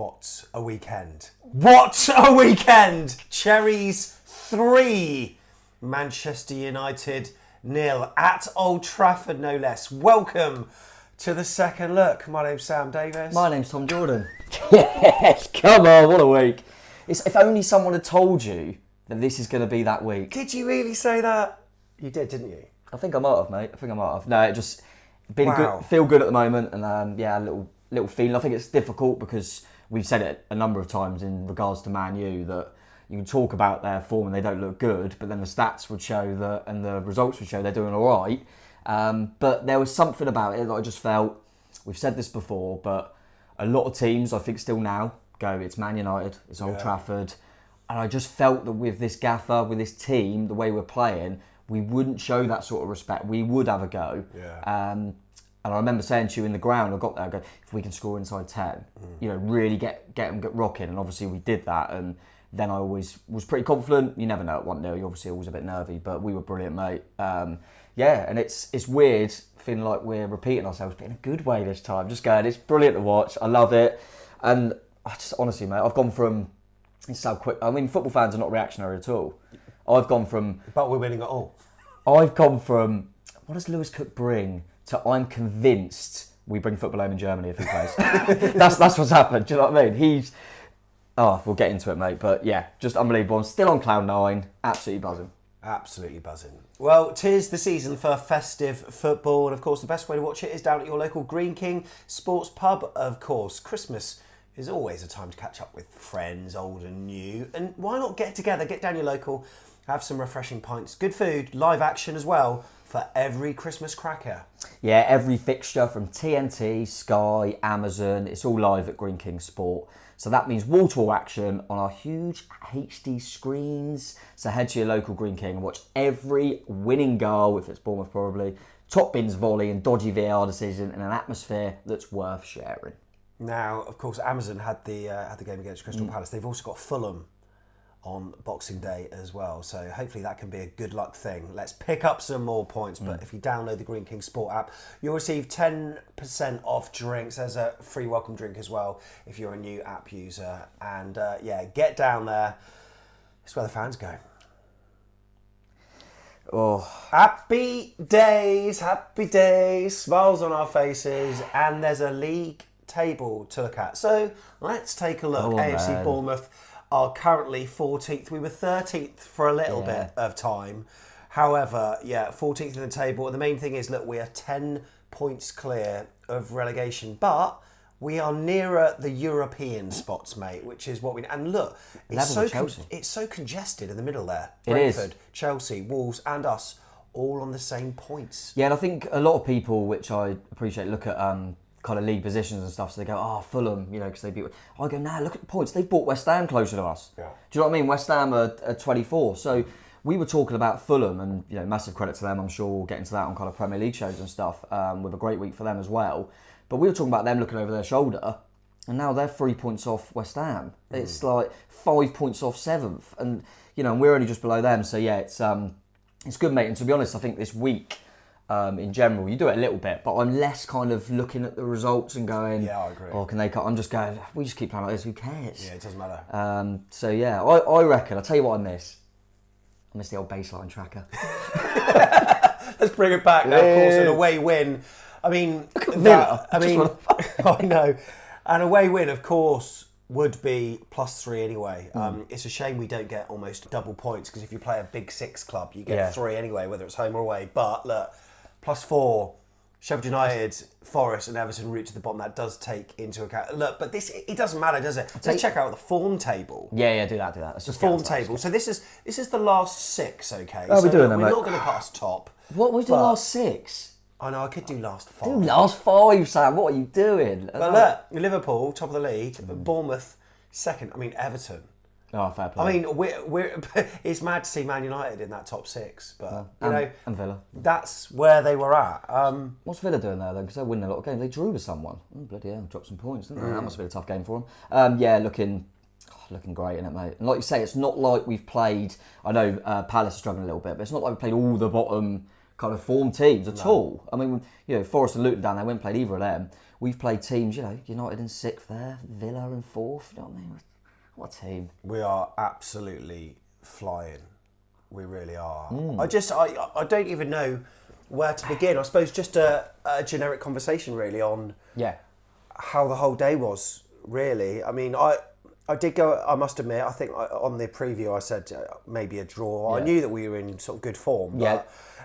What a weekend. What a weekend! Cherries 3, Manchester United 0 at Old Trafford, no less. Welcome to the second look. My name's Sam Davis. My name's Tom Jordan. Yes, come on, what a week. If only someone had told you that this is going to be that week. Did you really say that? You did, didn't you? I think I might have, mate. No, it just been Wow. good, feel good at the moment, and a little feeling. I think it's difficult because we've said it a number of times in regards to Man U that you can talk about their form and they don't look good, but then the stats would show that, and the results would show they're doing all right. But there was something about it that I just felt, we've said this before, but a lot of teams, I think still now, go, it's Man United, it's Old Trafford. And I just felt that with this gaffer, with this team, the way we're playing, we wouldn't show that sort of respect. We would have a go. Yeah. And I remember saying to you in the ground, I got there, I go, if we can score inside 10, really get them rocking. And obviously we did that. And then I always was pretty confident. You never know at 1-0, you're obviously always a bit nervy, but we were brilliant, mate. And it's weird feeling like we're repeating ourselves, but in a good way this time. Just going, it's brilliant to watch. I love it. And I just, honestly, mate, I've gone from, it's so quick. I mean, football fans are not reactionary at all. I've gone from... But we're winning it all. I've gone from, what does Lewis Cook bring, to I'm convinced we bring football home in Germany if he plays. That's what's happened, do you know what I mean? We'll get into it, mate. But yeah, just unbelievable. I'm still on cloud 9, absolutely buzzing. Absolutely buzzing. Well, 'tis the season for festive football, and of course the best way to watch it is down at your local Green King Sports Pub. Of course, Christmas is always a time to catch up with friends, old and new, and why not get together, get down your local, have some refreshing pints, good food, live action as well for every Christmas cracker. Yeah, every fixture from TNT, Sky, Amazon, it's all live at Green King Sport. So that means wall-to-wall action on our huge HD screens. So head to your local Green King and watch every winning goal, if it's Bournemouth probably, top bins volley and dodgy VAR decision in an atmosphere that's worth sharing. Now, of course, Amazon had the game against Crystal Palace. They've also got Fulham on Boxing Day as well. So hopefully that can be a good luck thing. Let's pick up some more points. But if you download the Green King Sport app, you'll receive 10% off drinks. There's a free welcome drink as well if you're a new app user. And get down there. It's where the fans go. Oh, Happy days, smiles on our faces, and there's a league table to look at. So let's take a look. AFC man. Bournemouth are currently 14th. We were 13th for a little bit of time. However, 14th in the table. The main thing is, look, we are 10 points clear of relegation, but we are nearer the European spots, mate, which is what we... And look, it's so congested in the middle there. Brentford, Chelsea, Wolves and us, all on the same points. yeah, and I think a lot of people, which I appreciate, look at kind of league positions and stuff, so they go, Fulham, because they beat... I go, look at the points. They've brought West Ham closer to us. Yeah. Do you know what I mean? West Ham are 24. So we were talking about Fulham, and massive credit to them. I'm sure we'll get into that on kind of Premier League shows and stuff, with a great week for them as well. But we were talking about them looking over their shoulder, and now they're 3 points off West Ham. It's like 5 points off 7th, and and we're only just below them. So yeah, it's good, mate. And to be honest, I think this week, in general, you do it a little bit, but I'm less kind of looking at the results and going, yeah, I agree. Can they cut? I'm just going, we just keep playing like this. Who cares? Yeah, it doesn't matter. I reckon. I'll tell you what I miss. I miss the old baseline tracker. Let's bring it back now. Of course, an away win. I mean, I know. An away win, of course, would be +3 anyway. It's a shame we don't get almost double points, because if you play a Big Six club, you get 3 anyway, whether it's home or away. But look, +4, Sheffield United, Forest and Everton route to the bottom, that does take into account. Look, but it doesn't matter, does it? Let's check out the form table. Yeah, do that. Let's the form table. So this is the last 6, okay? Oh, we're doing that, mate. We're not going to put us top. What we do last 6? I know, I could do last 5. Do last 5, Sam. What are you doing? But look, Liverpool, top of the league. Bournemouth, second. I mean, Everton. Oh, fair play. I mean, we're it's mad to see Man United in that top 6, but and Villa. That's where they were at. What's Villa doing there then? Because they're winning a lot of games. They drew with someone. Oh, bloody hell, dropped some points, didn't they? That must have been a tough game for them. Looking great, isn't it, mate? And like you say, it's not like we've played. I know Palace are struggling a little bit, but it's not like we've played all the bottom kind of form teams at all. I mean, Forest and Luton down there, we haven't played either of them. We've played teams, United in 6th there, Villa in 4th. You know what I mean? What a team. We are absolutely flying. We really are. I don't even know where to begin. I suppose just a generic conversation really on how the whole day was, really. I mean, I did go, I must admit, I think on the preview I said maybe a draw. I knew that we were in sort of good form.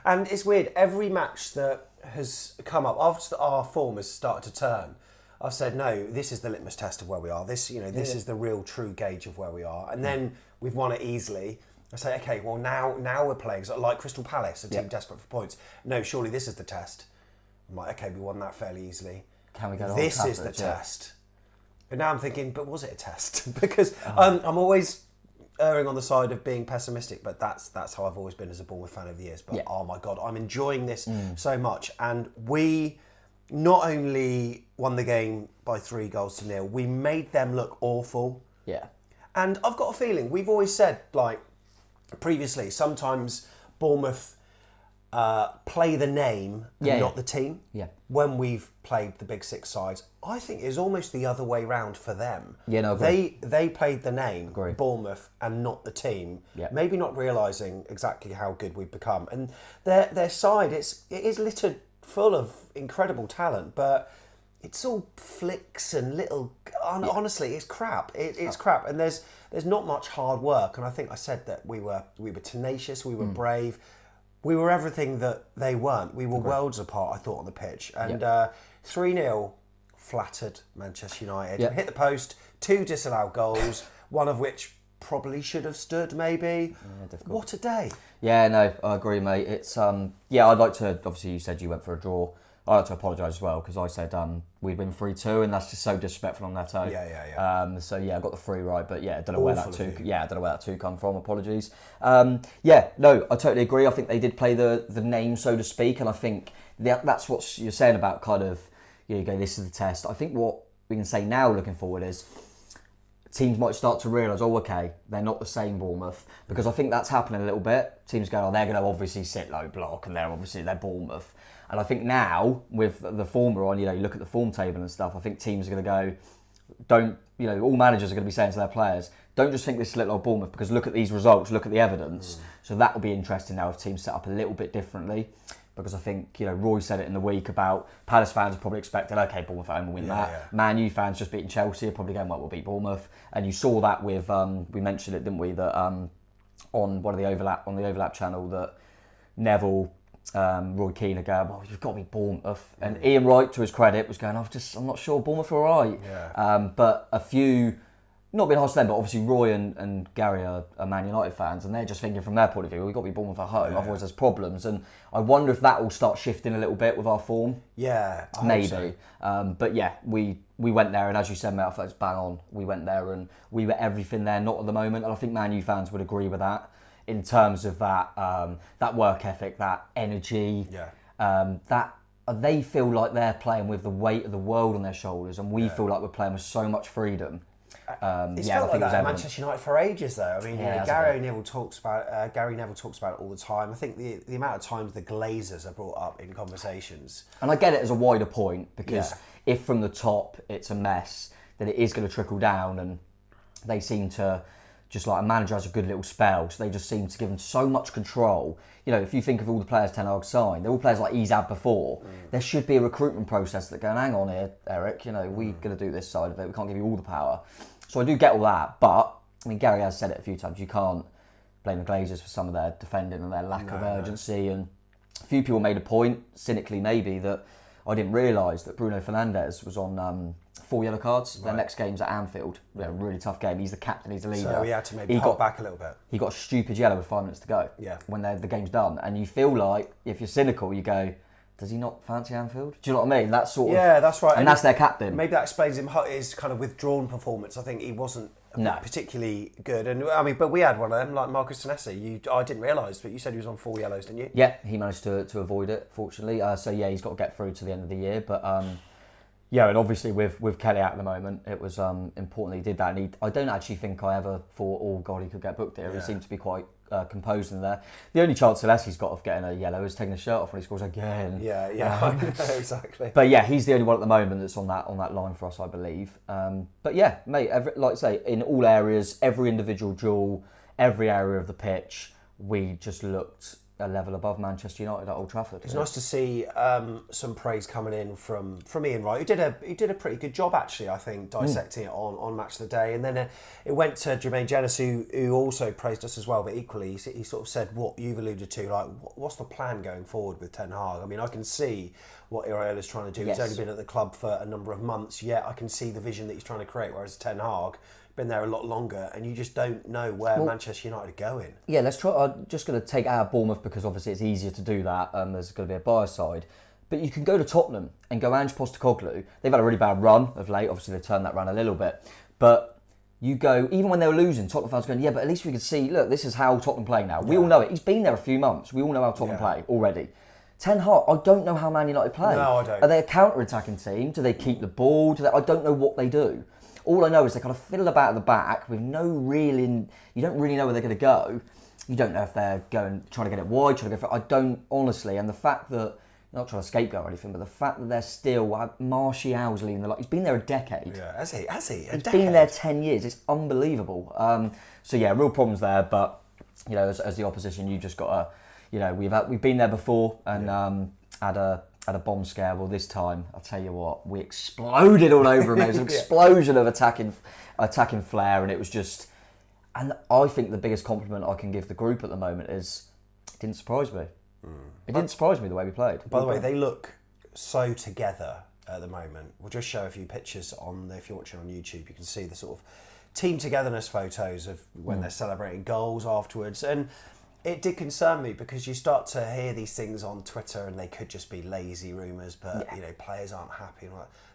And it's weird, every match that has come up after our form has started to turn, I've said, no, this is the litmus test of where we are. This is the real true gauge of where we are. And then we've won it easily. I say, okay, well now we're playing like Crystal Palace, a team desperate for points. No, surely this is the test. I'm like, okay, we won that fairly easily. Can we go to This Old is the Trafford? test. And now I'm thinking, but was it a test? Because I'm always erring on the side of being pessimistic, but that's how I've always been as a Bournemouth fan over the years. But oh my God, I'm enjoying this so much. And we not only won the game by 3-0, we made them look awful. Yeah. And I've got a feeling, we've always said, like, previously, sometimes Bournemouth play the name and not the team. Yeah. When we've played the big 6 sides, I think it's almost the other way round for them. Yeah, no, agree. They played the name, Agree. Bournemouth, and not the team. Yeah. Maybe not realising exactly how good we've become. And their side, it is littered full of incredible talent, but it's all flicks and little. Honestly, it's crap. It's crap, and there's not much hard work. And I think I said that we were tenacious, we were brave, we were everything that they weren't. We were worlds apart, I thought, on the pitch. And 3-0 flattered Manchester United. Yeah. We hit the post, 2 disallowed goals, one of which probably should have stood. Maybe. What a day! Yeah, no, I agree, mate. It's I'd like to. Obviously, you said you went for a draw. I'd like to apologise as well because I said we'd win 3-2, and that's just so disrespectful on Neto. Yeah. So I got the 3 right, but I don't know where that 2. I don't know where that 2 come from. Apologies. No, I totally agree. I think they did play the name, so to speak, and I think that's what you're saying about kind of you go. This is the test. I think what we can say now, looking forward, is teams might start to realise, okay, they're not the same Bournemouth, because I think that's happening a little bit. Teams go, they're going to obviously sit low block, and they're Bournemouth. And I think now, with the form we're on, you look at the form table and stuff, I think teams are going to go, all managers are going to be saying to their players, don't just think this is little old Bournemouth, because look at these results, look at the evidence. So that will be interesting now if teams set up a little bit differently. Because I think, Roy said it in the week about Palace fans are probably expecting, okay, Bournemouth at home will win that. Yeah. Man U fans just beating Chelsea are probably going, well, we'll beat Bournemouth. And you saw that with, we mentioned it, didn't we, that on one of the overlap channel that Neville, Roy Keane are going, well, you've got to be Bournemouth. And Ian Wright, to his credit, was going, I'm not sure, Bournemouth are all right. Yeah. But a few, not being harsh to them, but obviously Roy and Gary are Man United fans, and they're just thinking from their point of view, we've got to be Bournemouth at home, otherwise there's problems. And I wonder if that will start shifting a little bit with our form. Yeah, I maybe. hope so. But we went there, and as you said, mate, I thought it's bang on. We went there, and we were everything there, not at the moment. And I think Man U fans would agree with that in terms of that work ethic, that energy. That they feel like they're playing with the weight of the world on their shoulders, and we feel like we're playing with so much freedom. It's felt like that at Manchester United for ages, though. I mean, Gary Neville talks about it all the time. I think the amount of times the Glazers are brought up in conversations. And I get it as a wider point, because if from the top it's a mess, then it is going to trickle down, and they seem to, just like a manager has a good little spell, so they just seem to give them so much control. If you think of all the players Ten Hag signed, they're all players like he's had before. There should be a recruitment process that going, hang on here, Eric, we're going to do this side of it. We can't give you all the power. So I do get all that, but I mean, Gary has said it a few times. You can't blame the Glazers for some of their defending and their lack of urgency. And a few people made a point, cynically maybe, that I didn't realise that Bruno Fernandes was on 4 yellow cards. Their next game's at Anfield. Really tough game. He's the captain, he's the leader. So he had to maybe hold back a little bit. He got a stupid yellow with 5 minutes to go when the game's done. And you feel like, if you're cynical, you go, does he not fancy Anfield? Do you know what I mean? That sort of... Yeah, that's right. And that's their captain. Maybe that explains his kind of withdrawn performance. I think he wasn't particularly good. And I mean, but we had one of them, like Marcus Senesi. I didn't realise, but you said he was on 4 yellows, didn't you? Yeah, he managed to avoid it, fortunately. He's got to get through to the end of the year. But and obviously with Kelly out at the moment, it was important he did that. And I don't actually think I ever thought, oh God, he could get booked here. He seemed to be quite composed in there. The only chance Celeste's got of getting a yellow is taking his shirt off when he scores again. Yeah, I know, exactly. But yeah, he's the only one at the moment that's on that line for us, I believe. But yeah, mate, like I say, in all areas, every individual duel, every area of the pitch, we just looked a level above Manchester United at Old Trafford. It's nice to see some praise coming in from Ian Wright, who did a pretty good job, actually, I think, dissecting it on Match of the Day. And then it went to Jermaine Jenas, who also praised us as well, but equally he sort of said what you've alluded to, like, what's the plan going forward with Ten Hag? I mean, I can see what Iraola's trying to do. Yes. He's only been at the club for a number of months, yet I can see the vision that he's trying to create, whereas Ten Hag been there a lot longer, and you just don't know where Manchester United are going. Yeah, let's try. I'm just going to take out Bournemouth because obviously it's easier to do that. There's going to be a bias side. But you can go to Tottenham and go Ange Postecoglou. They've had a really bad run of late. Obviously, they've turned that run a little bit. But you go, even when they were losing, Tottenham fans going, yeah, but at least we could see, look, this is how Tottenham play now. We all know it. He's been there a few months. We all know how Tottenham play already. Ten Hag, I don't know how Man United play. No, I don't. Are they a counter-attacking team? Do they keep the ball? I don't know what they do. All I know is they kind of fiddle about at the back with no real you don't really know where they're going to go. You don't know if they're trying to get it wide, trying to go for it. I don't, honestly. And the fact that, not trying to scapegoat or anything, but the fact that they're still, Marshy Owsley, he's been there a decade. Yeah, has he? He's been there 10 years. It's unbelievable. So yeah, real problems there. But, as the opposition, you just got to, we've been there before and had a bomb scare. Well, this time, I'll tell you what, we exploded all over him. It was an explosion of attacking flair, and it was just... And I think the biggest compliment I can give the group at the moment is it didn't surprise me. It didn't surprise me the way we played. By the way, they look so together at the moment. We'll just show a few pictures if you're watching on YouTube, you can see the sort of team togetherness photos of when they're celebrating goals afterwards. And it did concern me because you start to hear these things on Twitter and they could just be lazy rumours, but players aren't happy.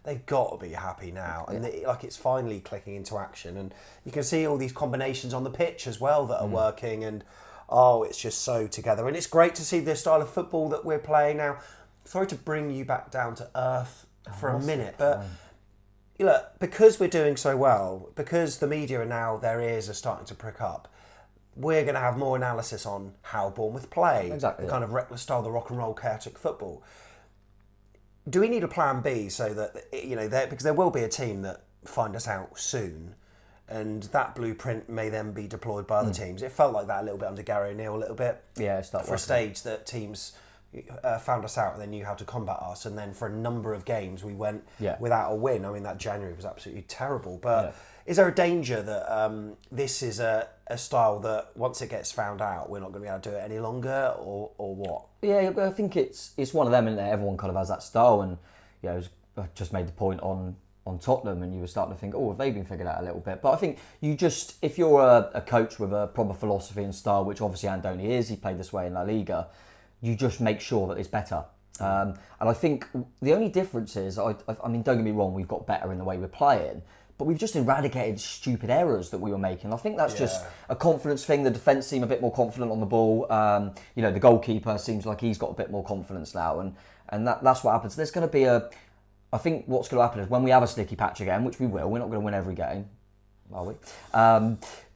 They've got to be happy now, and it's finally clicking into action. And you can see all these combinations on the pitch as well that are working, and it's just so together. And it's great to see the style of football that we're playing now. Sorry to bring you back down to earth for a minute, but look, because we're doing so well, because the media and now their ears are starting to prick up, we're going to have more analysis on how Bournemouth play, the kind of reckless style, the rock and roll chaotic football. Do we need a plan B so that, because there will be a team that find us out soon, and that blueprint may then be deployed by other teams. It felt like that a little bit under Gary O'Neill, a little bit. Yeah, it's for a stage that teams found us out and they knew how to combat us, and then for a number of games we went without a win. I mean, that January was absolutely terrible, but is there a danger that this is a style that once it gets found out we're not going to be able to do it any longer, or what? Yeah, I think it's one of them, isn't it? Everyone kind of has that style, and I just made the point on Tottenham, and you were starting to think, have they been figured out a little bit? But I think if you're a coach with a proper philosophy and style, which obviously Andoni is, he played this way in La Liga, you just make sure that it's better. And I think the only difference is, I mean, don't get me wrong, we've got better in the way we're playing, but we've just eradicated stupid errors that we were making. I think that's just a confidence thing. The defence seem a bit more confident on the ball. The goalkeeper seems like he's got a bit more confidence now, and that's what happens. There's going to be I think what's going to happen is when we have a sticky patch again, which we will, we're not going to win every game, are we?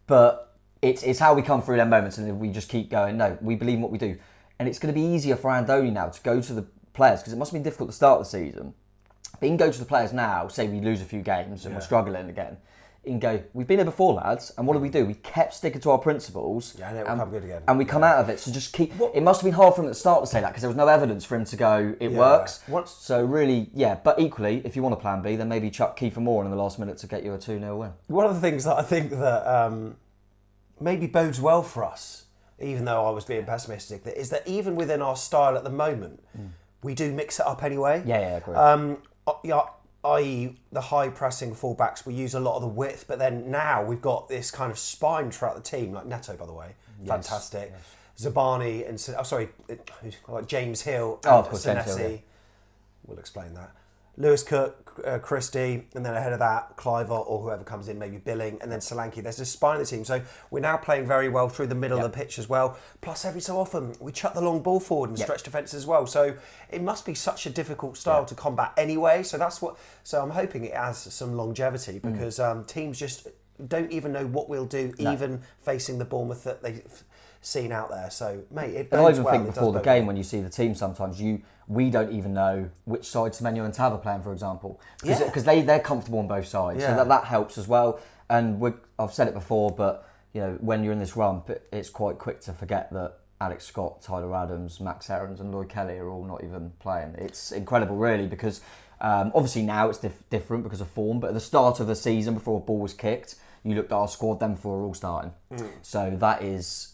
But it's how we come through them moments, and we just keep going, no, we believe in what we do. And it's going to be easier for Andoni now to go to the players, because it must have been difficult to start the season. But he can go to the players now, say we lose a few games and we're struggling again. He can go, we've been here before, lads, and what do? We kept sticking to our principles. Yeah, and it will come good again. And we come out of it, so just keep... It must have been hard for him at the start to say that, because there was no evidence for him to go, it works. So really, but equally, if you want a plan B, then maybe chuck Kiefer Moore in the last minute to get you a 2-0 win. One of the things that I think that maybe bodes well for us, even though I was being pessimistic, is that even within our style at the moment, we do mix it up anyway. Yeah, agree. I.e. the high pressing fullbacks, we use a lot of the width, but then now we've got this kind of spine throughout the team, like Neto, by the way, fantastic. Yes. Zabani and James Hill and of course, James Hill, yeah. We'll explain that. Lewis Cook, Christie, and then ahead of that, Cliver or whoever comes in, maybe Billing, and then Solanke. There's this spine of the team. So we're now playing very well through the middle of the pitch as well. Plus, every so often, we chuck the long ball forward and stretch defence as well. So it must be such a difficult style to combat anyway. So I'm hoping it has some longevity, because teams just don't even know what we'll do, even facing the Bournemouth that they seen out there. So, mate, it and bodes I even well. think before the game, when you see the team, sometimes we don't even know which side Semenyo and Tav are playing, for example, because they're comfortable on both sides, so that helps as well. And I've said it before, but when you're in this rump, it's quite quick to forget that Alex Scott, Tyler Adams, Max Aarons and Lloyd Kelly are all not even playing. It's incredible, really, because obviously now it's different because of form, but at the start of the season, before a ball was kicked, you looked at our squad, them four are all starting. So that is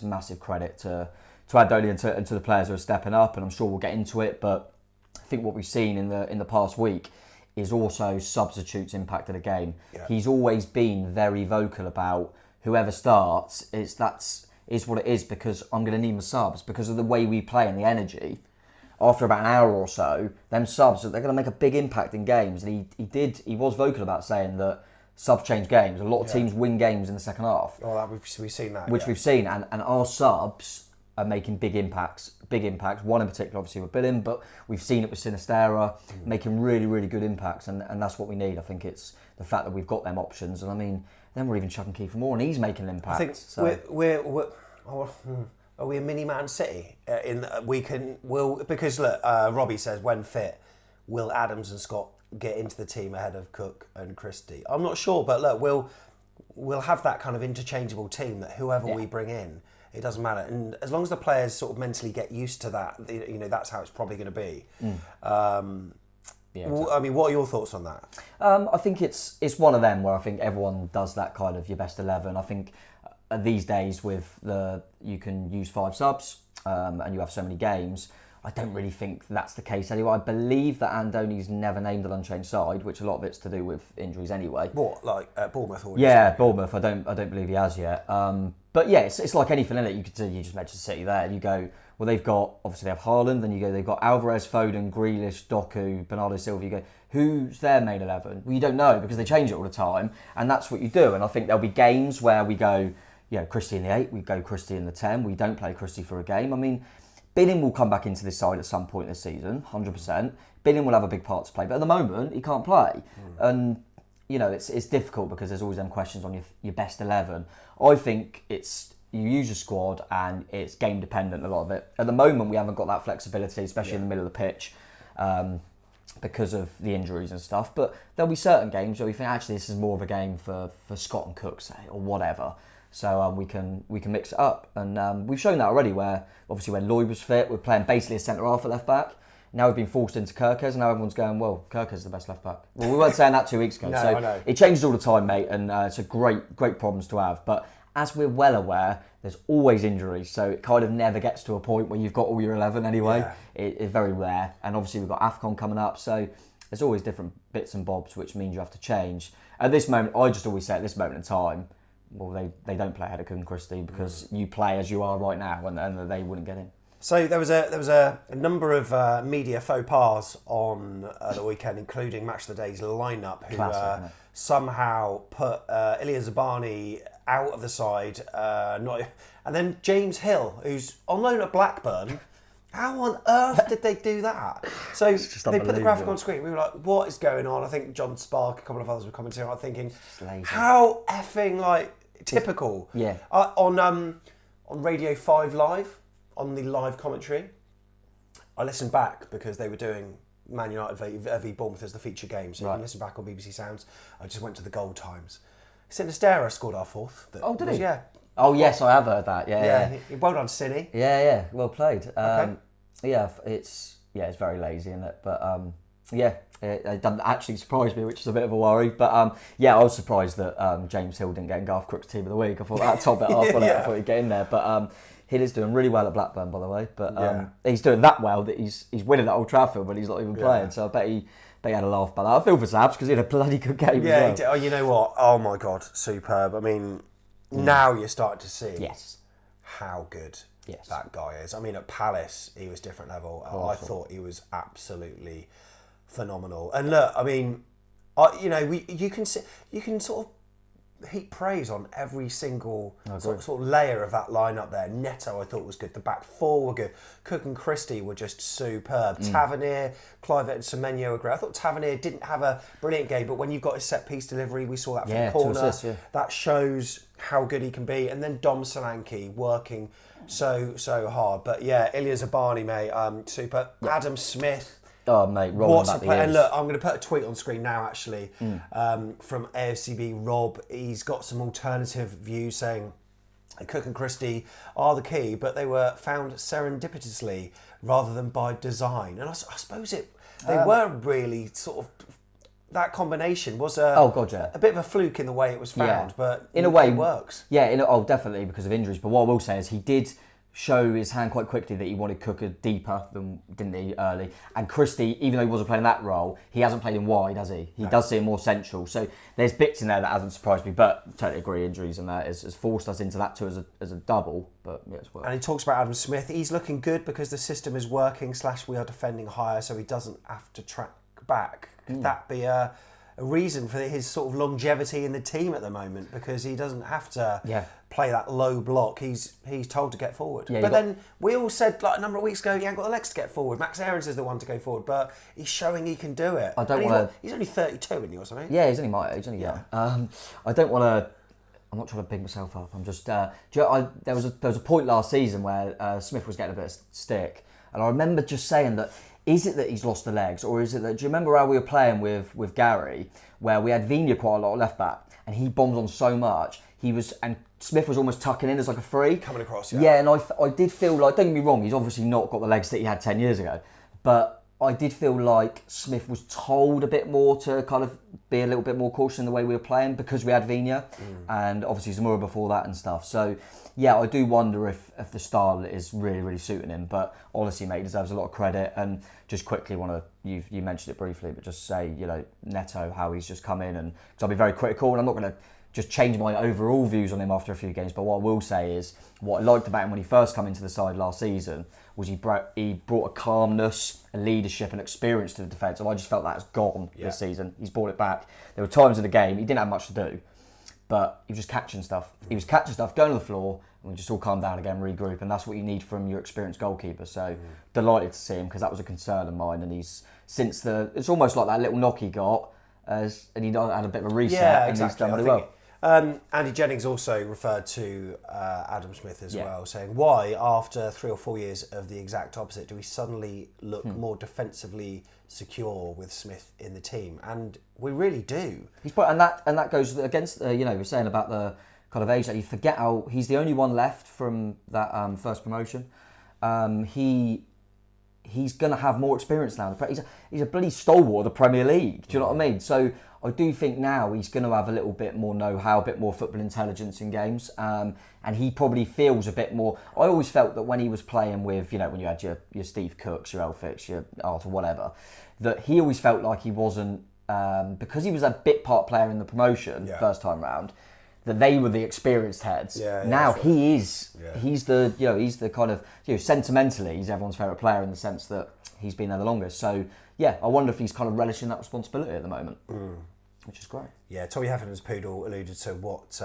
massive credit to Andoni and to the players who are stepping up, and I'm sure we'll get into it, but I think what we've seen in the past week is also substitutes impacted a game. Yeah. He's always been very vocal about whoever starts, is what it is, because I'm going to need my subs because of the way we play and the energy. After about an hour or so, them subs, they're going to make a big impact in games. And he was vocal about saying that subs change games. A lot of teams win games in the second half. Oh, we've seen that. Which we've seen. And our subs are making big impacts. One in particular, obviously, with Billing, but we've seen it with Sinistera, making really, really good impacts. And that's what we need. I think it's the fact that we've got them options. And I mean, then we're even chucking Kiefer Moore, and he's making an impact. I think are we a mini Man City? Because look, Robbie says when fit, will Adams and Scott get into the team ahead of Cook and Christie? I'm not sure, but look, we'll have that kind of interchangeable team that whoever we bring in, it doesn't matter, and as long as the players sort of mentally get used to that, that's how it's probably going to be. Exactly. I mean, what are your thoughts on that? I think it's one of them where I think everyone does that kind of your best 11. I think these days you can use 5 subs and you have so many games. I don't really think that's the case anyway. I believe that Andoni's never named an unchanged side, which a lot of it's to do with injuries anyway. What, like Bournemouth? Bournemouth. I don't believe he has yet. But yeah, it's like anything in it. You just mentioned City there. You go, well, they have Haaland, then you go, they've got Alvarez, Foden, Grealish, Doku, Bernardo Silva. You go, who's their main 11? Well, you don't know because they change it all the time, and that's what you do. And I think there'll be games where we go, Christie in the 8, we go Christie in the 10. We don't play Christie for a game. I mean, Billing will come back into this side at some point this season, 100%. Billing will have a big part to play, but at the moment he can't play, and it's difficult because there's always them questions on your best 11. I think you use your squad and it's game dependent, a lot of it. At the moment we haven't got that flexibility, especially in the middle of the pitch, because of the injuries and stuff. But there'll be certain games where we think actually this is more of a game for Scott and Cook, say, or whatever. So we can mix it up, and we've shown that already. Where obviously when Lloyd was fit, we're playing basically a centre half at left back. Now we've been forced into Kirkes, and now everyone's going, well, Kirkes is the best left back. Well, we weren't saying that 2 weeks ago. No, so I know. It changes all the time, mate, and it's a great problems to have. But as we're well aware, there's always injuries, so it kind of never gets to a point where you've got all your 11 anyway. Yeah. It's very rare, and obviously we've got AFCON coming up, so there's always different bits and bobs, which means you have to change. At this moment, I just always say at this moment in time, well, they don't play ahead of Cook and Christie because you play as you are right now, and they wouldn't get in. So there was a number of media faux pas on the weekend, including Match of the Day's lineup, who somehow put Ilya Zabani out of the side, and then James Hill, who's on loan at Blackburn. How on earth did they do that? So they put the graphic on screen. We were like, what is going on? I think John Spark, a couple of others were commenting on it, thinking, how effing typical. Yeah. On Radio 5 Live, on the live commentary, I listened back because they were doing Man United v Bournemouth as the feature game, so you can listen back on BBC Sounds. I just went to the goal times. Sinistera scored our 4th. Oh, did he? Yeah. Oh, yes, I have heard that. Yeah. Well done, Cine. Yeah. Well played. Okay. Yeah, it's very lazy, isn't it? But it doesn't actually surprise me, which is a bit of a worry. But I was surprised that James Hill didn't get in Garth Crook's team of the week. I thought that'd top it off. I thought he'd get in there. But Hill is doing really well at Blackburn, by the way. But he's doing that well that he's winning at Old Trafford, but he's not even playing. So I bet he had a laugh about that. I feel for Zabs because he had a bloody good game as well. Oh, you know what? Oh my God, superb. I mean, now you're starting to see how good that guy is. I mean, at Palace, he was different level. I thought he was absolutely phenomenal. And look, I mean, you can sort of heap praise on every single sort of layer of that lineup there. Neto, I thought, was good. The back four were good. Cook and Christie were just superb. Tavernier, Clivert and Semenyo were great. I thought Tavernier didn't have a brilliant game, but when you've got his set-piece delivery, we saw that from the corner. Assists, that shows how good he can be. And then Dom Solanke working so hard. But yeah, Ilya Zabani, mate, super. Yeah. Adam Smith. Oh, mate, rolling back the years. And look, I'm going to put a tweet on screen now, actually, from AFCB Rob. He's got some alternative views saying Cook and Christie are the key, but they were found serendipitously rather than by design. And I suppose they were really sort of... That combination was a bit of a fluke in the way it was found, but in a way it works. Yeah, definitely because of injuries. But what I will say is he did show his hand quite quickly that he wanted Cooker deeper than, didn't he, early. And Christie, even though he wasn't playing that role, he hasn't played him wide, has he? He does see him more central. So there's bits in there that hasn't surprised me, but totally agree, injuries and that has forced us into that too as a double. But yeah, it's worked. And he talks about Adam Smith. He's looking good because the system is working / we are defending higher, so he doesn't have to track back. Could that be a reason for his sort of longevity in the team at the moment, because he doesn't have to play that low block. He's told to get forward. Yeah, but then we all said like a number of weeks ago he ain't got the legs to get forward. Max Aarons is the one to go forward, but he's showing he can do it. He's only 32, isn't he, or something? Yeah, he's only my age, isn't he? Yeah. I don't want to. I'm not trying to big myself up. I'm just. There was a point last season where Smith was getting a bit of stick, and I remember just saying that. Is it that he's lost the legs, or is it that... Do you remember how we were playing with Gary, where we had Vigna quite a lot of left back, and he bombed on so much, and Smith was almost tucking in as like a free. Coming across, Yeah, and I did feel like... Don't get me wrong, he's obviously not got the legs that he had 10 years ago, but I did feel like Smith was told a bit more to kind of be a little bit more cautious in the way we were playing because we had Vigna, and obviously Zamora before that and stuff. So, yeah, I do wonder if the style is really, really suiting him. But honestly, mate, he deserves a lot of credit. And just quickly you mentioned it briefly, but just say, Neto, how he's just come in. And because I'll be very critical, and I'm not going to just change my overall views on him after a few games. But what I will say is, what I liked about him when he first came into the side last season was he brought a calmness, a leadership and experience to the defence. And I just felt that's gone this season. He's brought it back. There were times in the game, he didn't have much to do, but he was just catching stuff. He was catching stuff, going to the floor, and we just all calm down again, regroup. And that's what you need from your experienced goalkeeper. So delighted to see him, because that was a concern of mine. And it's almost like that little knock he got, and he had a bit of a reset, and he's done really well. Andy Jennings also referred to Adam Smith as well, saying, why, after 3 or 4 years of the exact opposite, do we suddenly look more defensively secure with Smith in the team? And we really do. And that goes against, we're saying about the kind of age that you forget how he's the only one left from that first promotion. He's going to have more experience now. He's a bloody stalwart of the Premier League. Do you know what I mean? So I do think now he's going to have a little bit more know-how, a bit more football intelligence in games. And he probably feels a bit more... I always felt that when he was playing with, when you had your Steve Cooks, your Elphicks, your Arthur, whatever, that he always felt like he wasn't... because he was a bit part player in the promotion first time round, that they were the experienced heads. Now he is. He's the kind of, sentimentally, he's everyone's favourite player in the sense that he's been there the longest. So, yeah, I wonder if he's kind of relishing that responsibility at the moment, which is great. Yeah, Tommy Heffernan's Poodle alluded to what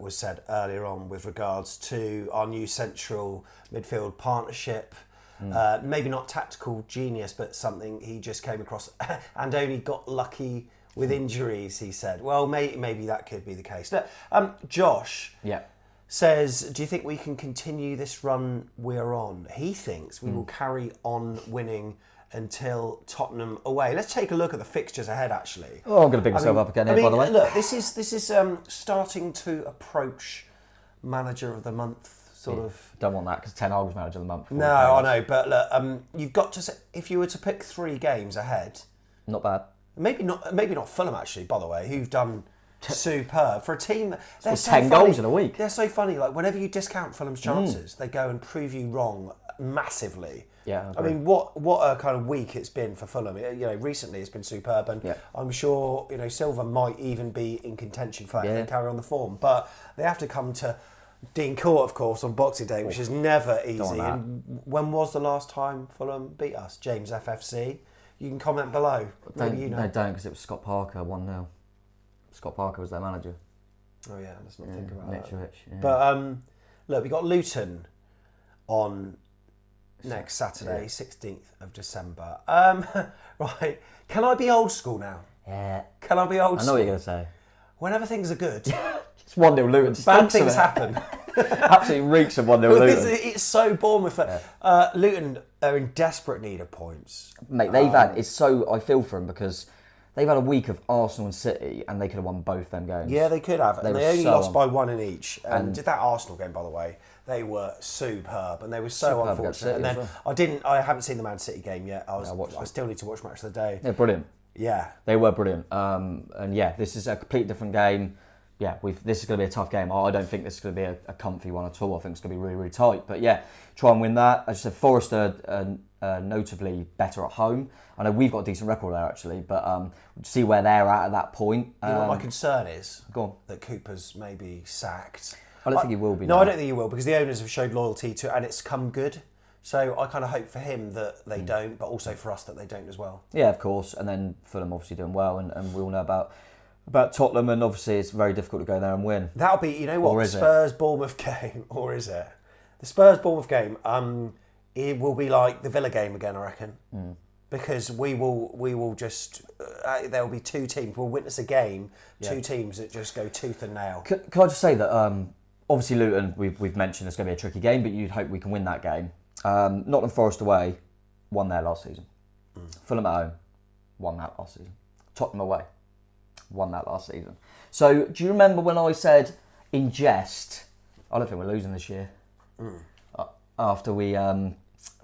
was said earlier on with regards to our new central midfield partnership. Maybe not tactical genius, but something he just came across and only got lucky with injuries, he said. Well, maybe that could be the case. Look, Josh says, do you think we can continue this run we're on? He thinks we will carry on winning until Tottenham away. Let's take a look at the fixtures ahead, actually. Oh, I'm going to pick myself up again here, by the way. Look, this is starting to approach Manager of the Month sort of... Don't want that, because Ten Hag was Manager of the Month. No, I know, but look, you've got to say, if you were to pick 3 games ahead... Not bad. Maybe not Fulham, actually, by the way, who've done superb. For a team... They're so 10 goals in a week. They're so funny. Like, whenever you discount Fulham's chances, they go and prove you wrong massively. Yeah, I mean, what a kind of week it's been for Fulham. Recently it's been superb, and I'm sure, Silva might even be in contention for that if they carry on the form. But they have to come to Dean Court, of course, on Boxing Day, which is never easy. And when was the last time Fulham beat us? James FFC? You can comment below. Maybe you know. No, don't, because it was Scott Parker, 1-0. Scott Parker was their manager. Oh yeah, let's not think about that. Yeah. But look, we got Luton on next Saturday, 16th of December. Right, can I be old school now? Yeah. Can I be old school? I know what you're going to say. Whenever things are good, It's 1-0 Luton. bad things happen. Absolutely reeks of 1-0 Luton. It's so Bournemouth. Luton are in desperate need of points. Mate, they've had, I feel for them because they've had a week of Arsenal and City and they could have won both them games. Yeah, they could have. And they only so lost by one in each. And did that Arsenal game, by the way, they were superb and they were so unfortunate. And then I haven't seen the Man City game yet. I still need to watch Match of the Day. They're brilliant. Yeah. They were brilliant. And yeah, this is a completely different game. Yeah, this is going to be a tough game. I don't think this is going to be a comfy one at all. I think it's going to be really, really tight. But yeah, try and win that. As I said, Forest are notably better at home. I know we've got a decent record there actually, but see where they're at that point. You know what my concern is? Go on. That Cooper's maybe sacked. I don't think he will be. No, I don't think he will because the owners have showed loyalty to, and it's come good. So I kind of hope for him that they don't, but also for us that they don't as well. Yeah, of course. And then Fulham obviously doing well, and we all know about Tottenham, and obviously it's very difficult to go there and win. That'll be, you know what, the Spurs-Bournemouth game, or is it? The Spurs-Bournemouth game, it will be like the Villa game again, I reckon. Because we will just, there will be two teams, we'll witness a game, two teams that just go tooth and nail. Can I just say that, obviously Luton, we've mentioned it's going to be a tricky game, but you'd hope we can win that game. Nottingham Forest away, won there last season. Fulham at home, won that last season. Tottenham away, won that last season. So do you remember when I said in jest, I don't think we're losing this year after we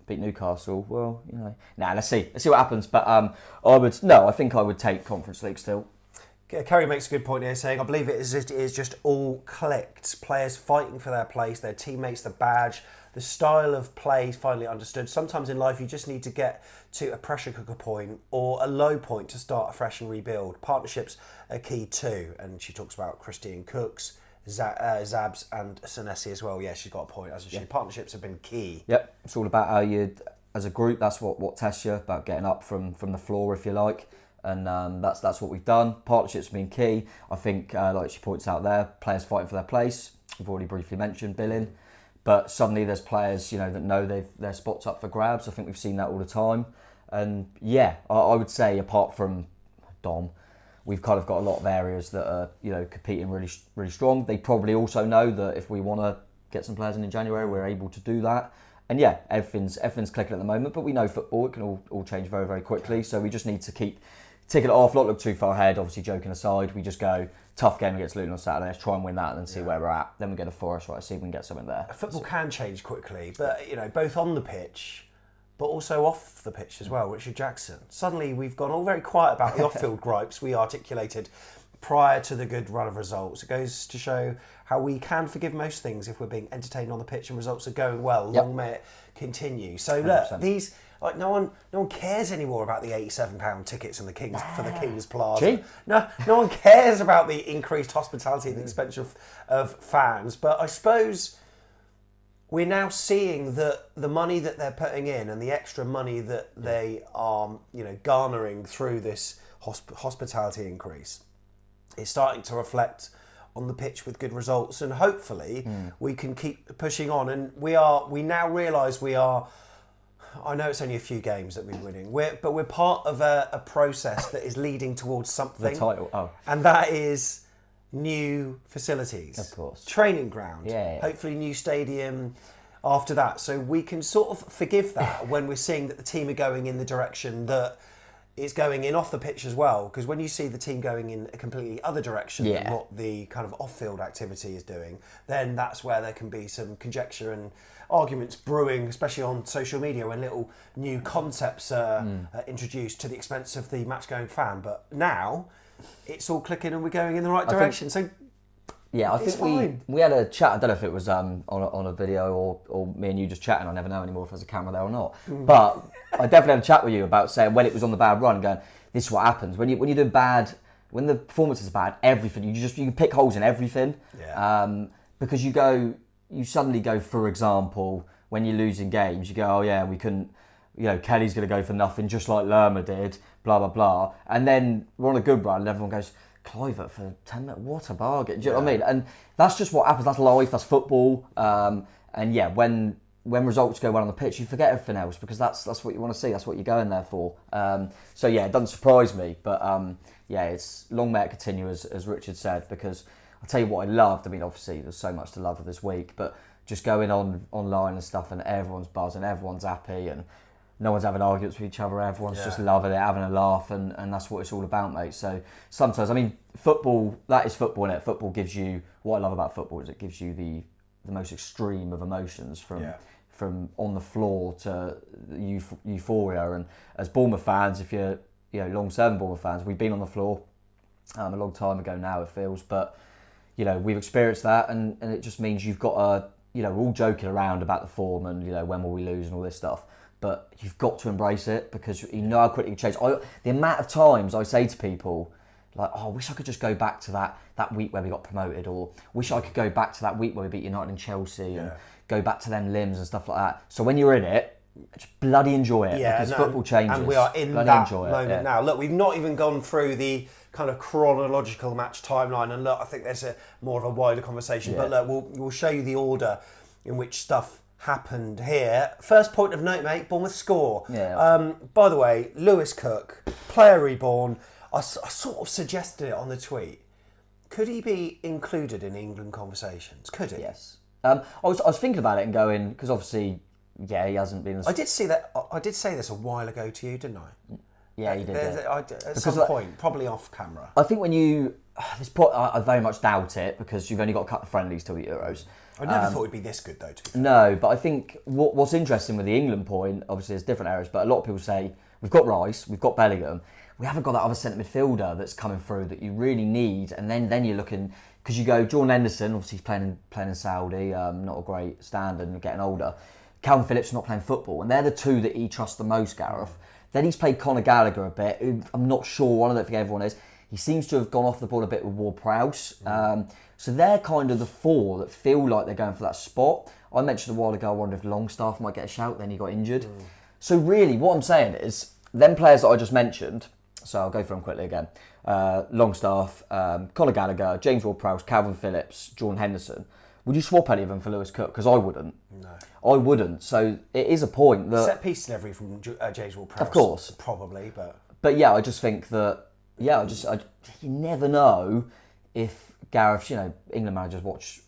beat Newcastle? Well, you know, let's see what happens. But I think I would take Conference League still. Kerry makes a good point here, saying, I believe it is just all clicked. Players fighting for their place, their teammates, the badge, the style of play is finally understood. Sometimes in life you just need to get to a pressure cooker point or a low point to start afresh and rebuild. Partnerships are key too. And she talks about Christian Cooks, Zabs and Senesi as well. Yeah, she's got a point, hasn't she? Partnerships have been key. Yep, it's all about how you, as a group, that's what tests you, about getting up from the floor, if you like. And that's what we've done. Partnerships have been key. I think, like she points out there, players fighting for their place. We've already briefly mentioned billing. But suddenly there's players, that know their spot's up for grabs. I think we've seen that all the time. And yeah, I would say apart from Dom, we've kind of got a lot of areas that are, competing really, really strong. They probably also know that if we want to get some players in January, we're able to do that. And yeah, everything's clicking at the moment, but we know football, it can all change very, very quickly. So we just need to keep ticking it off, not look too far ahead. Obviously, joking aside, we just go, tough game against Luton on Saturday, let's try and win that and then see where we're at. Then we get a Forest, right, see if we can get something there. Football can change quickly, but, both on the pitch, but also off the pitch as well. Richard Jackson. Suddenly, we've gone all very quiet about the off-field gripes we articulated prior to the good run of results. It goes to show how we can forgive most things if we're being entertained on the pitch and results are going well. Long may it continue. So look, 100%. These... no one cares anymore about the £87 tickets and for the King's Plaza. No one cares about the increased hospitality at the expense of fans. But I suppose we're now seeing that the money that they're putting in and the extra money that they are, garnering through this hospitality increase is starting to reflect on the pitch with good results, and hopefully we can keep pushing on. And we now realise we are. I know it's only a few games that we're winning, but we're part of a process that is leading towards something. The title, and that is new facilities, of course, training ground, hopefully new stadium after that. So we can sort of forgive that when we're seeing that the team are going in the direction that it's going in off the pitch as well. Because when you see the team going in a completely other direction than what the kind of off-field activity is doing, then that's where there can be some conjecture and arguments brewing, especially on social media when little new concepts are introduced to the expense of the match-going fan. But now it's all clicking and we're going in the right direction. I think we had a chat. I don't know if it was on a video or me and you just chatting. I never know anymore if there's a camera there or not. But I definitely had a chat with you about saying when it was on the bad run, going, this is what happens when you're doing bad. When the performance is bad, everything you can pick holes in everything. Because you suddenly go, for example, when you're losing games, you go, oh yeah, we couldn't, Kelly's going to go for nothing, just like Lerma did, blah, blah, blah. And then we're on a good run and everyone goes, Kluivert for 10 minutes, what a bargain. Do you know what I mean? And that's just what happens. That's life, that's football. And yeah, when results go well on the pitch, you forget everything else because that's what you want to see. That's what you're going there for. So yeah, it doesn't surprise me. But yeah, it's long may it continue, as Richard said, because I'll tell you what I loved. I mean, obviously, there's so much to love of this week, but just going online and stuff, and everyone's buzzing, everyone's happy, and no one's having arguments with each other. Everyone's just loving it, having a laugh, and that's what it's all about, mate. So sometimes, I mean, football, that is football, innit? Football gives you, what I love about football is it gives you the most extreme of emotions from on the floor to euphoria. And as Bournemouth fans, if you're long-serving Bournemouth fans, we've been on the floor a long time ago now, it feels, but we've experienced that, and it just means you've got a, we're all joking around about the form and when will we lose and all this stuff, but you've got to embrace it because you know how quickly it changes. The amount of times I say to people, like, I wish I could just go back to that week where we got promoted, or wish I could go back to that week where we beat United and Chelsea, and go back to them limbs and stuff like that. So when you're in it, just bloody enjoy it, because football changes. And we are in bloody that moment now. Look, we've not even gone through the kind of chronological match timeline, and look, I think there's more of a wider conversation. But look, we'll show you the order in which stuff happened here. First point of note, mate, Bournemouth score. By the way, Lewis Cook, player reborn. I sort of suggested it on the tweet. Could he be included in England conversations? Could he? Yes. I was thinking about it and going, because obviously, he hasn't been. I did see that. I did say this a while ago to you, didn't I? Yeah, you did. At some point, probably off camera. I think when I very much doubt it, because you've only got a couple of friendlies till the Euros. I never thought it'd be this good, though. To be fair. No, but I think what's interesting with the England point, obviously there's different areas, but a lot of people say, we've got Rice, we've got Bellingham, we haven't got that other centre midfielder that's coming through that you really need, and then you're looking, because you go, Jordan Henderson, obviously he's playing in Saudi, not a great standard and getting older. Calvin Phillips not playing football, and they're the two that he trusts the most, Gareth. Then he's played Conor Gallagher a bit, who I'm not sure, I don't think everyone is. He seems to have gone off the ball a bit with Ward-Prowse. So they're kind of the four that feel like they're going for that spot. I mentioned a while ago, I wondered if Longstaff might get a shout, then he got injured. So really, what I'm saying is, them players that I just mentioned, so I'll go through them quickly again. Longstaff, Conor Gallagher, James Ward-Prowse, Calvin Phillips, Jordan Henderson. Would you swap any of them for Lewis Cook? Because I wouldn't. No. I wouldn't. So it is a point that... Set piece delivery from James Ward-Prowse. Of course. Probably, but... But yeah, I just think that... Yeah, you never know if Gareth, England managers watch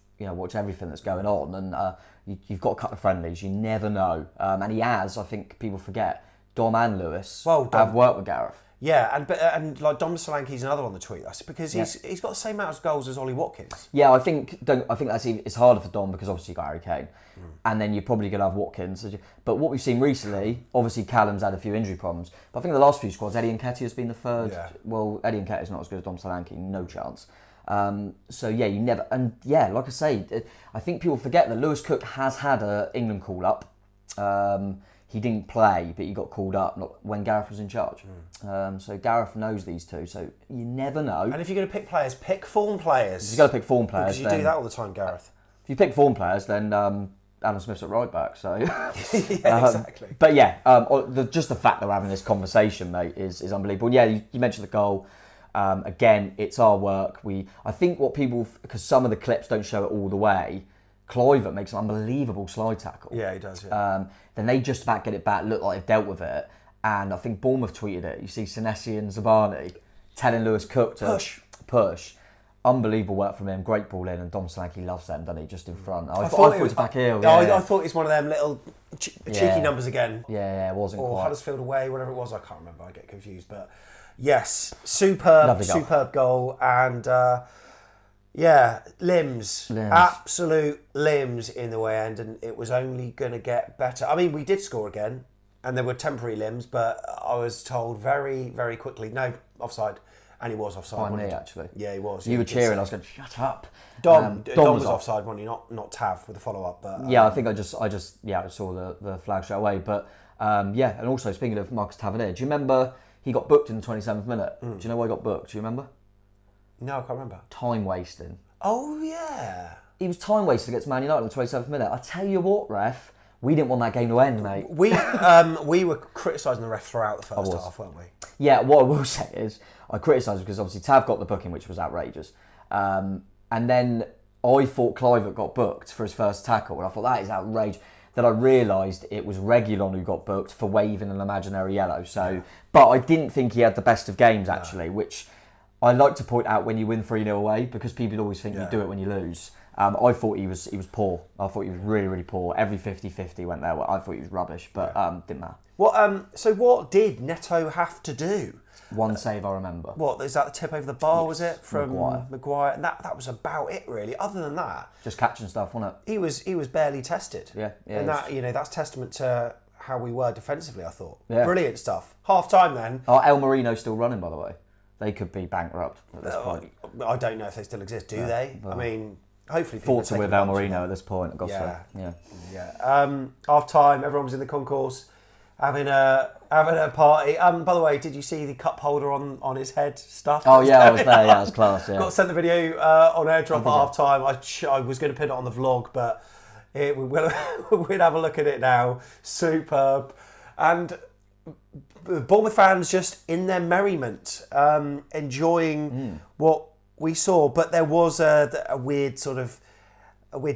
everything that's going on, and you've got a couple of friendlies. You never know, and he has. I think people forget Dom and Lewis have worked with Gareth. Yeah, and like Dom Solanke's another on the tweet. That's because he's got the same amount of goals as Ollie Watkins. Yeah, I think it's harder for Dom because obviously you've got Harry Kane, and then you're probably going to have Watkins. But what we've seen recently, obviously Callum's had a few injury problems, but I think in the last few squads, Eddie Nketiah has been the third. Yeah. Well, Eddie Nketiah's not as good as Dom Solanke, no chance. So yeah, you never, and yeah, like I say, I think people forget that Lewis Cook has had an England call up. He didn't play, but he got called up when Gareth was in charge. So Gareth knows these two, so you never know. And if you're going to pick players, pick form players. If you've got to pick form players, because you do that all the time, Gareth. If you pick form players, then Alan Smith's at right back. So yeah, exactly. But yeah, just the fact that we're having this conversation, mate, is unbelievable. Yeah, you mentioned the goal. Again, it's our work. I think what people, because some of the clips don't show it all the way, Kluivert makes an unbelievable slide tackle. Yeah, he does. Yeah. Then they just about get it back, look like they've dealt with it. And I think Bournemouth tweeted it. You see Senesi and Zabani telling Lewis Cook to push. Unbelievable work from him. Great ball in, and Dom Solanke loves them, doesn't he? Just in front. I thought it was back heel. Yeah. I thought it was one of them little cheeky numbers again. Yeah, it wasn't quite. Or Huddersfield away, whatever it was. I can't remember. I get confused. But yes, superb goal. And limbs. Absolute limbs in the way end, and it was only going to get better. I mean, we did score again, and there were temporary limbs, but I was told very, very quickly, no, offside. And he was offside. By me, actually. Yeah, he was. You were cheering. I was going, shut up. Dom was offside, wasn't he? Not Tav with the follow up. But yeah, I think I saw the flag straight away. But and also speaking of Marcus Tavernier, do you remember he got booked in the 27th minute? Do you know why he got booked? Do you remember? No, I can't remember. Time wasting. Oh yeah. He was time wasting against Man United in the 27th minute. I tell you what, ref. We didn't want that game to end, mate. We were criticising the ref throughout the first half, weren't we? Yeah, what I will say is I criticised because obviously Tav got the booking, which was outrageous. And then I thought Clivert got booked for his first tackle, and I thought that is outrageous. Then I realised it was Reguilon who got booked for waving an imaginary yellow. So, but I didn't think he had the best of games, actually, which I like to point out when you win 3-0 away, because people always think you do it when you lose. I thought he was poor. I thought he was really, really poor. Every 50-50 went there. I thought he was rubbish, but didn't matter. So what did Neto have to do? One save I remember. What, is that the tip over the bar, was it? From Maguire. And that was about it, really. Other than that... Just catching stuff, wasn't it? He was barely tested. Yeah. And that's testament to how we were defensively, I thought. Yeah. Brilliant stuff. Half time then. Oh, El Marino's still running, by the way. They could be bankrupt at this point. I don't know if they still exist, do they? I mean, hopefully... Thoughts are with El Marino at this point, I've got to say. Yeah. Half time, everyone was in the concourse having a party. By the way, did you see the cup holder on his head stuff? Oh yeah, I was there. Yeah, it was class. Yeah. Got sent the video on airdrop at half time. I was going to put it on the vlog, but we'd have a look at it now. Superb. And Bournemouth fans just in their merriment, enjoying what we saw. But there was a weird sort of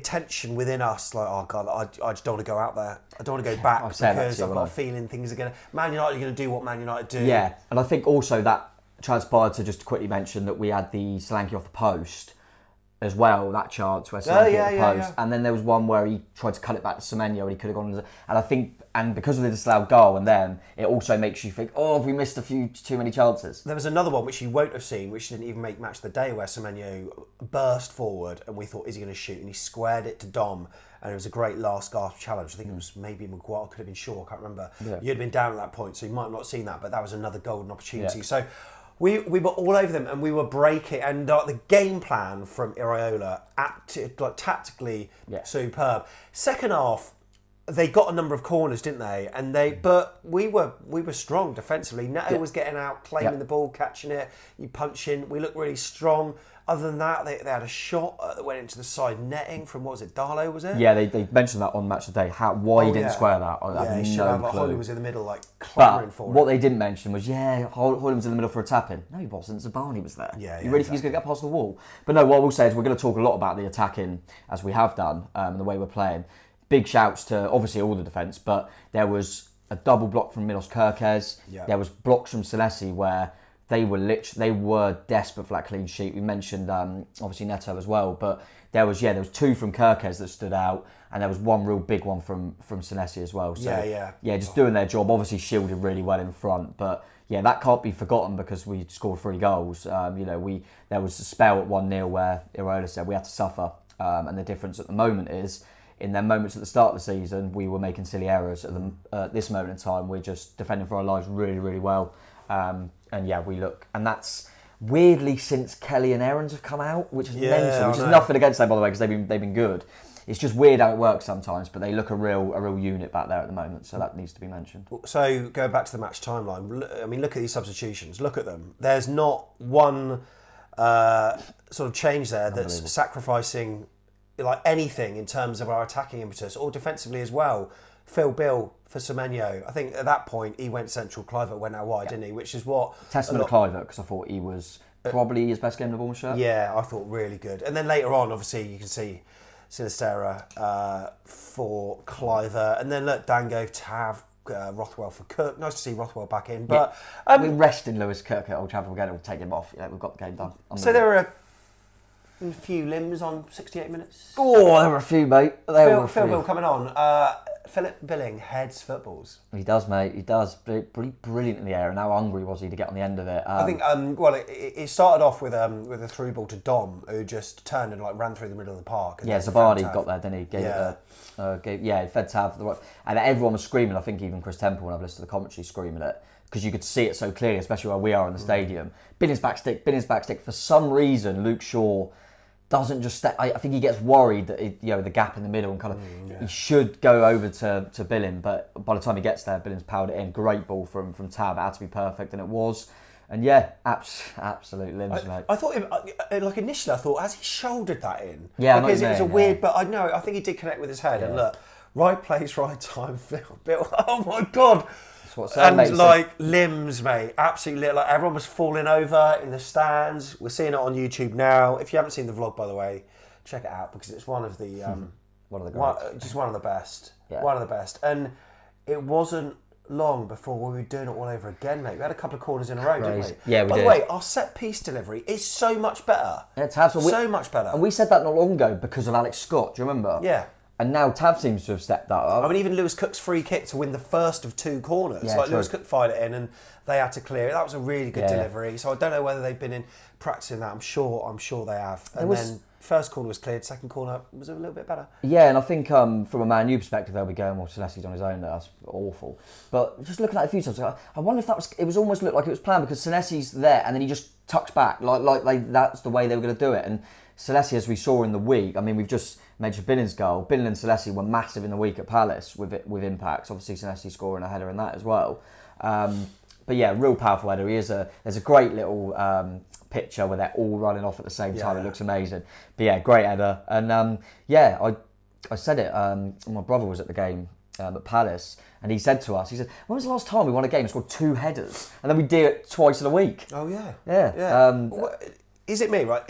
tension within us, like, oh God, I just don't want to go out there. I don't want to go back because I've got a feeling things are Man United are going to do what Man United do. Yeah, and I think also that transpired to just quickly mention that we had the Solanke off the post as well, that chance where Solanke hit the post. And then there was one where he tried to cut it back to Semenyo and he could have gone. And I think, and because of the disallowed goal, and then it also makes you think, oh, have we missed a few too many chances? There was another one which you won't have seen, which didn't even make match of the day, where Semenyo burst forward and we thought, is he going to shoot? And he squared it to Dom, and it was a great last gasp challenge. I think it was maybe Maguire, could have been Shaw, I can't remember. Yeah. You'd been down at that point, so you might have not seen that, but that was another golden opportunity. Yeah. So we were all over them and we were breaking, and the game plan from Iraola, tactically superb. Second half, they got a number of corners, didn't they? But we were strong defensively. Neto was getting out, claiming the ball, catching it, you punch in. We looked really strong. Other than that, they had a shot that went into the side netting from, what was it, Darlow, was it? Yeah, they mentioned that on Match of the Day, why he didn't square that. I have no clue. Hoyland was in the middle, like, clamouring for it. What they didn't mention was, Hoyland was in the middle for a tap-in. No, he wasn't. Zabani was there. You really think he's going to get past the wall? But no, what we'll say is we're going to talk a lot about the attacking, as we have done, and the way we're playing. Big shouts to, obviously, all the defence, but there was a double block from Milos Kerkez. There was blocks from Selesi where they were desperate for that clean sheet. We mentioned obviously Neto as well, but there was two from Kerkez that stood out, and there was one real big one from Selesi as well. So just doing their job. Obviously shielded really well in front, but that can't be forgotten because we scored 3 goals. There was a spell at 1-0 where Iraola said we had to suffer, and the difference at the moment is, in their moments at the start of the season, we were making silly errors. At this moment in time, we're just defending for our lives really, really well. We look, and that's weirdly since Kelly and Aarons have come out, which is mental. Which is nothing against them, by the way, because they've been good. It's just weird how it works sometimes, but they look a real unit back there at the moment, so that needs to be mentioned. So going back to the match timeline, I mean, look at these substitutions. Look at them. There's not one sort of change there that's sacrificing like anything in terms of our attacking impetus or defensively as well. Phil Bill for Semenyo. I think at that point he went central. Clivert went out wide, didn't he? Which is what testament to Clivert, because I thought he was probably his best game in the Bournemouth shirt. Yeah, I thought really good. And then later on, obviously, you can see Sinistera for Clivert, and then look, Dango, Tav, Rothwell for Cook. Nice to see Rothwell back in. But we're resting Lewis Kirk at Old Trafford. We're going to take him off. We've got the game done. So there were a few limbs on 68 minutes. Oh, there were a few, mate. Phil Bill coming on. Philip Billing heads footballs. He does, mate. He does. Pretty brilliant in the air. And how hungry was he to get on the end of it? I think. It started off with a through ball to Dom, who just turned and ran through the middle of the park. And Zabani got there, didn't he? He fed Tav, and everyone was screaming. I think even Chris Temple, when I've listened to the commentary, screaming it because you could see it so clearly, especially where we are in the stadium. Billing's back stick. For some reason, Luke Shaw doesn't just step. I think he gets worried that the gap in the middle and kind of he should go over to Billing, but by the time he gets there, Billing's powered it in. Great ball from Tab. It had to be perfect, and it was. And absolute limbs, mate. I thought, initially, I thought, has he shouldered that in? Yeah, because it was a weird. But I think he did connect with his head. And look, right place, right time. Bill, oh my God. And like limbs, mate, absolutely. Like everyone was falling over in the stands. We're seeing it on YouTube now. If you haven't seen the vlog, by the way, check it out because it's one of the just one of the best. Yeah. One of the best. And it wasn't long before we were doing it all over again, mate. We had a couple of corners in a row, didn't we? Yeah, we did. By the way, our set piece delivery is so much better. Yeah, so much better. And we said that not long ago because of Alex Scott. Do you remember? Yeah. And now Tav seems to have stepped that up. I mean, even Lewis Cook's free kick to win the first of 2 corners. Yeah, like, Lewis Cook fired it in and they had to clear it. That was a really good delivery. So I don't know whether they've been in practicing that. I'm sure they have. And then first corner was cleared, second corner was a little bit better. Yeah, and I think from a Man U perspective, they'll be going, well, Senesi's on his own there. That's awful. But just looking at it a few times, I wonder if it was almost looked like it was planned because Senesi's there and then he just tucks back. That's the way they were going to do it. And Senesi, as we saw in the week, I mean, we've just mentioned Binnen's goal. Binnen and Senesi were massive in the week at Palace with impacts. Obviously, Senesi scoring a header in that as well. But yeah, real powerful header. There's a great little picture where they're all running off at the same time. It looks amazing. But yeah, great header. And I said it. My brother was at the game at Palace, and he said to us, he said, "When was the last time we won a game and scored 2 headers? And then we do it twice in a week." Oh yeah, yeah. Is it me, right?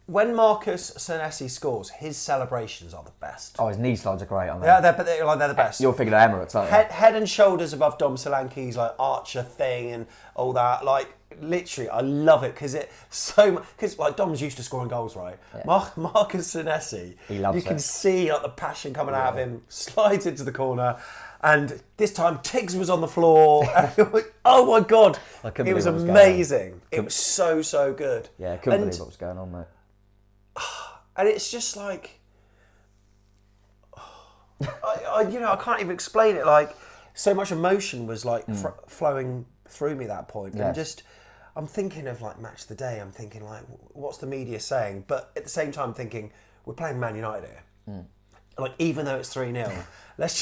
When Marcus Senesi scores, his celebrations are the best. Oh, his knee slides are great, aren't they? Yeah, they're the best. You're thinking of Emirates, aren't you? Head and shoulders above Dom Solanke's like Archer thing and all that. Like literally, I love it because it so much. Because like Dom's used to scoring goals, right? Yeah. Marcus Senesi, he loves it. You can see like the passion coming out of him. Slides into the corner. And this time, Tiggs was on the floor. Oh my God! It was amazing. It was so good. Yeah, I couldn't believe what was going on, mate. And it's just like, I can't even explain it. Like, so much emotion was like flowing through me at that point. Yes. And I'm thinking of like match of the day. I'm thinking like, what's the media saying? But at the same time, thinking we're playing Man United here. Like, even though it's 3-0, let's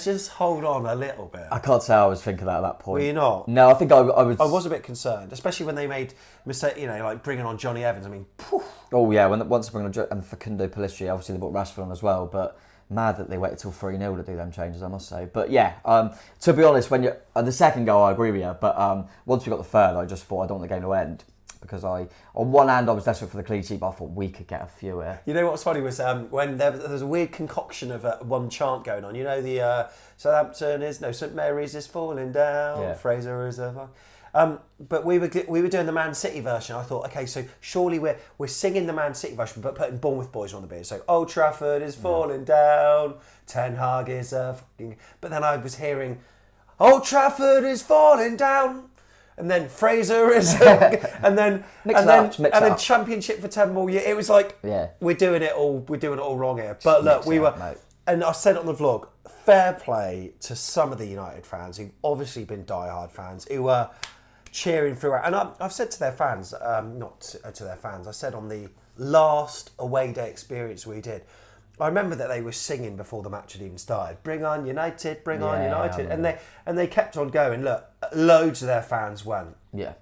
just hold on a little bit. I can't say I was thinking that at that point. Were you not? No, I think I was. I was a bit concerned, especially when they made mistake. Like bringing on Johnny Evans. I mean, poof. Oh yeah, once they bring on and Facundo Pellistri, obviously they brought Rashford on as well. But mad that they waited till 3-0 to do them changes, I must say. But yeah, to be honest, when the second goal, I agree with you. But once we got the third, I just thought I don't want the game to end. Because on one hand I was desperate for the clean sheet, but I thought we could get a few here. You know what's funny was when there was a weird concoction of one chant going on. You know the Southampton is St Mary's is falling down. Yeah. Fraser is but we were doing the Man City version. I thought, okay, so surely we're singing the Man City version, but putting Bournemouth boys on the beat. So Old Trafford is falling down. Ten Hag is But then I was hearing Old Trafford is falling down. And then Fraser is, and then Championship for 10 more years. It was like we're doing it all wrong here. But look, and I said it on the vlog. Fair play to some of the United fans who've obviously been diehard fans who were cheering throughout. And I've said to their fans, not to their fans. I said on the last away day experience we did. I remember that they were singing before the match had even started. Bring on United, bring on United, and they kept on going. Look, loads of their fans went. Yeah,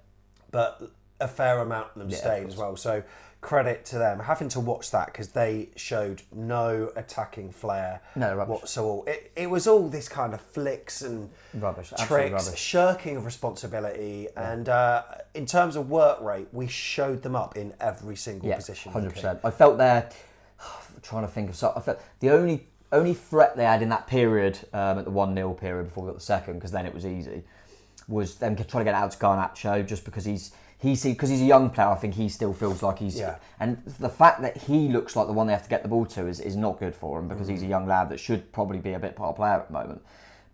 but a fair amount of them stayed as well. So credit to them. Having to watch that because they showed no attacking flair whatsoever. It was all this kind of flicks and tricks, shirking of responsibility, and in terms of work rate, we showed them up in every single position. 100%. I felt there. Trying to think of something. I felt the only threat they had in that period, at the 1-0 period before we got the second, because then it was easy, was them trying to get out to Garnacho just because he's a young player. I think he still feels like he's and the fact that he looks like the one they have to get the ball to is not good for him because he's a young lad that should probably be a bit part player at the moment.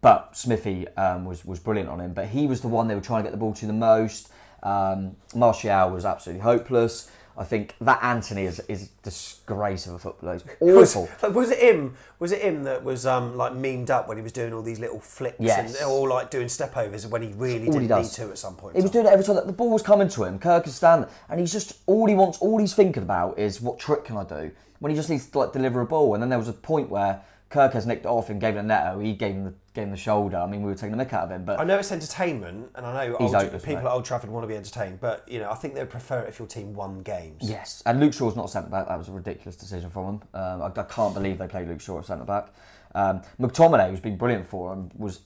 But Smithy was brilliant on him, but he was the one they were trying to get the ball to the most. Martial was absolutely hopeless. I think that Anthony is a disgrace of a footballer. He's awful. Was it him? Was it him that was like memed up when he was doing all these little flicks and all like doing step overs when he really didn't need to at some point? He was doing it every time that the ball was coming to him. Kirk is standing, and he's just all he's thinking about is what trick can I do when he just needs to like deliver a ball. And then there was a point where Kirk has nicked it off and gave it a Neto. He gave him the shoulder. I mean, we were taking the mick out of him. But I know it's entertainment, and I know people at Old Trafford want to be entertained, but I think they'd prefer it if your team won games. Yes, and Luke Shaw's not a centre back. That was a ridiculous decision from him. I can't believe they played Luke Shaw at centre back. McTominay, who's been brilliant for him, was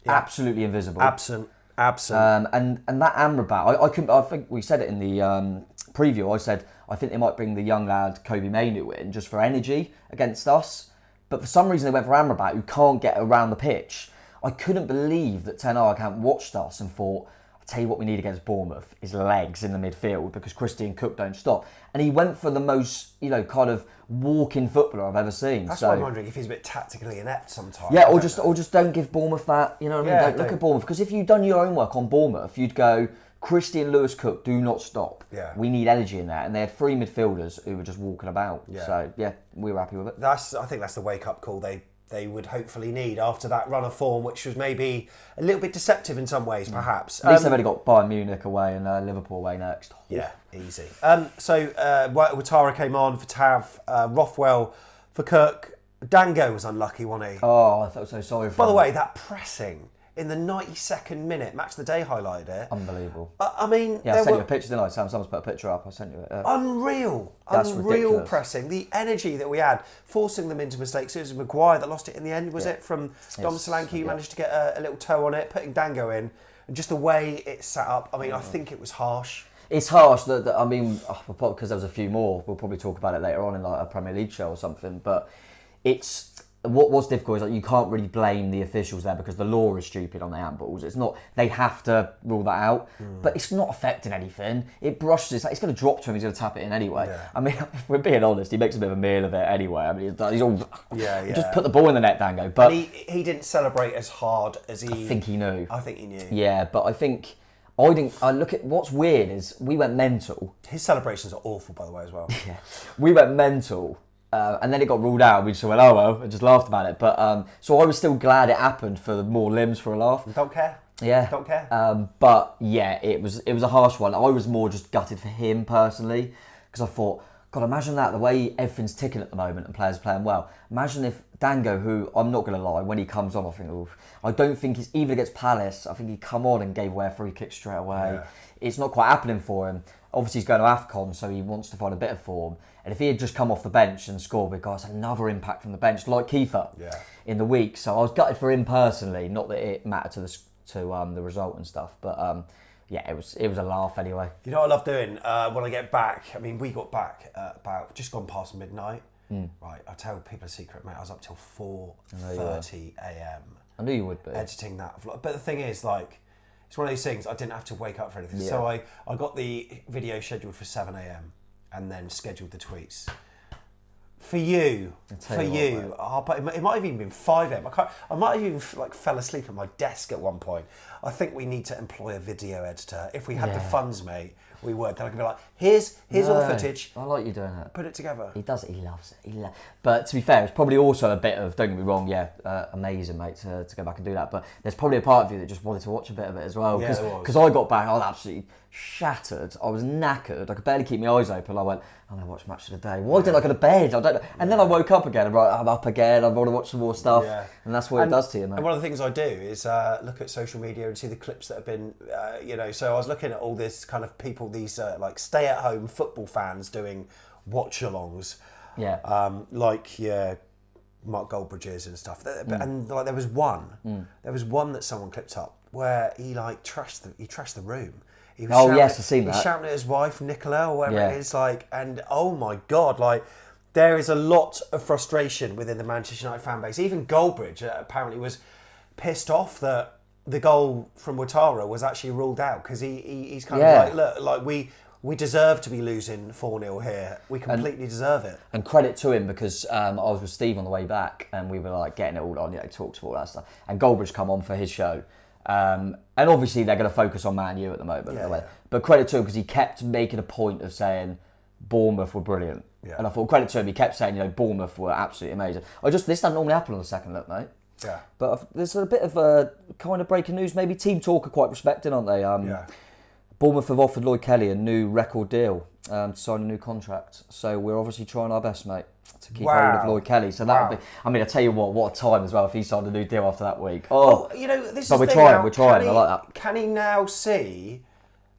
absolutely invisible. Absent. And that Amrabat, I think we said it in the preview. I said I think they might bring the young lad Kobe Mainoo in just for energy against us. But for some reason they went for Amrabat, who can't get around the pitch. I couldn't believe that Ten Hag hadn't watched us and thought, I'll tell you what we need against Bournemouth is legs in the midfield because Christie and Cook don't stop. And he went for the most, kind of walking footballer I've ever seen. That's why I'm wondering if he's a bit tactically inept sometimes. Yeah, or just don't give Bournemouth that, you know what I mean? Don't look at Bournemouth. Because if you'd done your own work on Bournemouth, you'd go, Christie and Lewis Cook do not stop. Yeah. We need energy in there. And they had 3 midfielders who were just walking about. Yeah. So, we were happy with it. I think that's the wake-up call they would hopefully need after that run of form, which was maybe a little bit deceptive in some ways, perhaps. At least they've only got Bayern Munich away and Liverpool away next. Yeah, easy. So Ouattara came on for Tav, Rothwell for Kirk. Dango was unlucky, wasn't he? Oh, I felt so sorry for him. By the way, that pressing in the 92nd minute, Match of the Day highlighted it. Unbelievable. I mean... Yeah, I sent you a picture, didn't I? Someone's put a picture up. I sent you it. Unreal. That's ridiculous. Pressing. The energy that we had, forcing them into mistakes. It was Maguire that lost it in the end, was it? From Dom Solanke, who managed to get a little toe on it, putting Dango in. And just the way it's set up, I mean, I think it was harsh. It's harsh, because there was a few more. We'll probably talk about it later on in like a Premier League show or something. But it's... What's difficult is you can't really blame the officials there because the law is stupid on the handballs. It's not, they have to rule that out, but it's not affecting anything. It brushes, it's going to drop to him, he's going to tap it in anyway. Yeah. I mean, if we're being honest, he makes a bit of a meal of it anyway. I mean, he's all, just put the ball in the net, Dango. But and he didn't celebrate as hard as he... I think he knew. Yeah, but I think... I look at what's weird is we went mental. His celebrations are awful, by the way, as well. Yeah, we went mental. And then it got ruled out. We just went, oh well, and just laughed about it. But so I was still glad it happened for more limbs for a laugh. Don't care. Yeah, don't care. But yeah, it was a harsh one. I was more just gutted for him personally because I thought, God, imagine that the way everything's ticking at the moment and players playing well. Imagine if Dango, who I'm not going to lie, when he comes on, I think, oof. I don't think he's even against Palace. I think he come on and gave away a free kick straight away. Yeah. It's not quite happening for him. Obviously, he's going to AFCON, so he wants to find a bit of form. And if he had just come off the bench and scored, because another impact from the bench, like Kiefer in the week. So I was gutted for him personally, not that it mattered to the result and stuff. But it was a laugh anyway. You know what I love doing when I get back? I mean, we got back about just gone past midnight. Right, I'll tell people a secret, mate. I was up till 4:30 a.m. I knew you would be. Editing that. But the thing is, like, it's one of those things, I didn't have to wake up for anything. Yeah. So I got the video scheduled for 7 a.m. and then scheduled the tweets. For you, but it might have even been 5 a.m. I might have even fell asleep at my desk at one point. I think we need to employ a video editor. If we had the funds, mate, we would. Then I could be like, here's all the footage. I like you doing that. Put it together. He does it. He loves it. But to be fair, it's probably also a bit of, don't get me wrong, amazing, mate, to go back and do that. But there's probably a part of you that just wanted to watch a bit of it as well. Because I got back, I was absolutely shattered. I was knackered. I could barely keep my eyes open. I went, I'm going to watch Match of the Day. Why didn't I go to bed? I don't know. And then I woke up again. I'm up again. I want to watch some more stuff. Yeah. And that's what it does to you, mate. And one of the things I do is look at social media and see the clips that have been, So I was looking at all this kind of people, these stay-at-home football fans doing watch-alongs. Yeah. Mark Goldbridge's and stuff. And there was one. There was one that someone clipped up where he trashed the room. I've seen that. He's shouting at his wife, Nicola, or whatever it is, and oh my God, there is a lot of frustration within the Manchester United fan base. Even Goldbridge apparently was pissed off that the goal from Ouattara was actually ruled out because he's kind of look, we deserve to be losing 4-0 here. We completely deserve it. And credit to him because I was with Steve on the way back and we were getting it all on, talked about all that stuff. And Goldbridge come on for his show. And obviously they're going to focus on Man U at the moment. But credit to him because he kept making a point of saying Bournemouth were brilliant. Yeah. And I thought credit to him, he kept saying, Bournemouth were absolutely amazing. This doesn't normally happen on the second look, mate. Yeah. But there's a bit of a kind of breaking news. Maybe Team Talk are quite respecting, aren't they? Bournemouth have offered Lloyd Kelly a new record deal. to sign a new contract. So we're obviously trying our best, mate, to keep hold of Lloyd Kelly. So that would be. I mean, I tell you what a time as well if he signed a new deal after that week. Oh, well, you know, this but is we're trying. I like that. Can he now see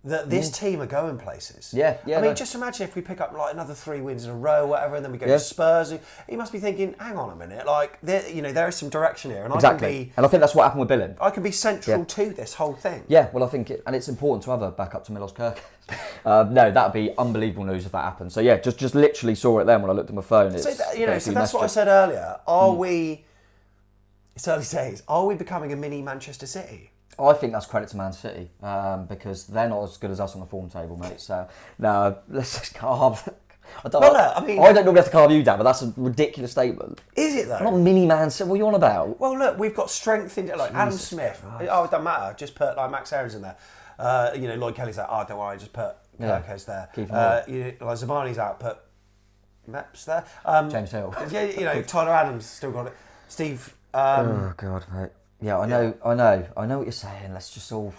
that this team are going places? Yeah. I mean, just imagine if we pick up like another 3 wins in a row, or whatever, and then we go to Spurs. He must be thinking, hang on a minute, like there is some direction here, and exactly. And I think that's what happened with Billing. I can be central to this whole thing. Yeah, well, I think it's important to have a backup to Milos Kirk. No, that'd be unbelievable news if that happened. So yeah, just literally saw it then when I looked at my phone. So that's what I said earlier. Are we? It's early days. Are we becoming a mini Manchester City? I think that's credit to Man City because they're not as good as us on the form table, mate. So no, let's just carve. I don't normally have to carve you down, but that's a ridiculous statement. Is it though? I'm not mini Man City. What are you on about? Well, look, we've got strength in like Adam Smith. Christ. Oh, it doesn't matter. Just put like Max Aarons in there. Lloyd Kelly's like, oh, don't worry, just put Kirkos there. Like Zabani's out, put Meps there. James Hill. Yeah, Tyler Adams still got it. Steve. Oh God, mate. Yeah, I know what you're saying. Let's just all.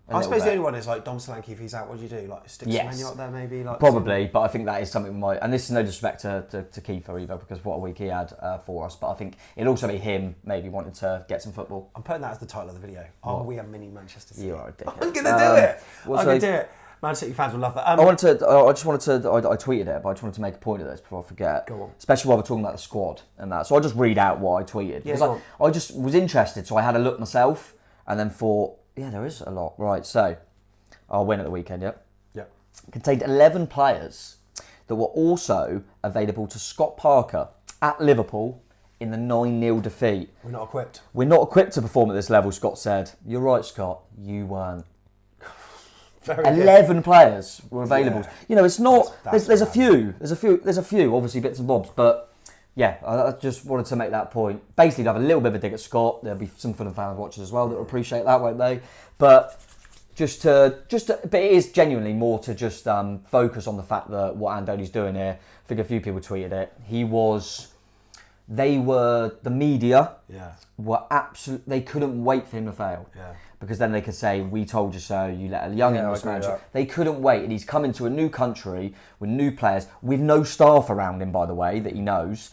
I suppose the only one is like Dom Solanke. If he's out, what do you do? Like stick Semenyo up there, maybe. Like probably, but I think that is something we might. And this is no disrespect to Kiefer either, because what a week he had for us. But I think it'll also be him maybe wanting to get some football. I'm putting that as the title of the video. Are we a mini Manchester City? You are a dickhead. I'm gonna do it. I'm gonna do it. Man City fans will love that. I tweeted it, but I just wanted to make a point of this before I forget. Go on. Especially while we're talking about the squad and that. So I'll just read out what I tweeted. Yeah, because I just was interested, so I had a look myself and then thought, yeah, there is a lot. Right, so I'll win at the weekend, yeah? Yeah. Contained 11 players that were also available to Scott Parker at Liverpool in the 9-0 defeat. We're not equipped. We're not equipped to perform at this level, Scott said. You're right, Scott. You weren't. 11 players were available. Yeah. You know, it's not. There's a few. There's a few. Obviously, bits and bobs. But yeah, I just wanted to make that point. Basically, to have a little bit of a dig at Scott. There'll be some fun fan watchers as well that will appreciate that, won't they? But but it is genuinely more to just focus on the fact that what Andoni's doing here. I think a few people tweeted it. The media were absolute. They couldn't wait for him to fail. Yeah. Because then they could say, we told you so, you let a young English manager. They couldn't wait, and he's come into a new country with new players, with no staff around him, by the way, that he knows.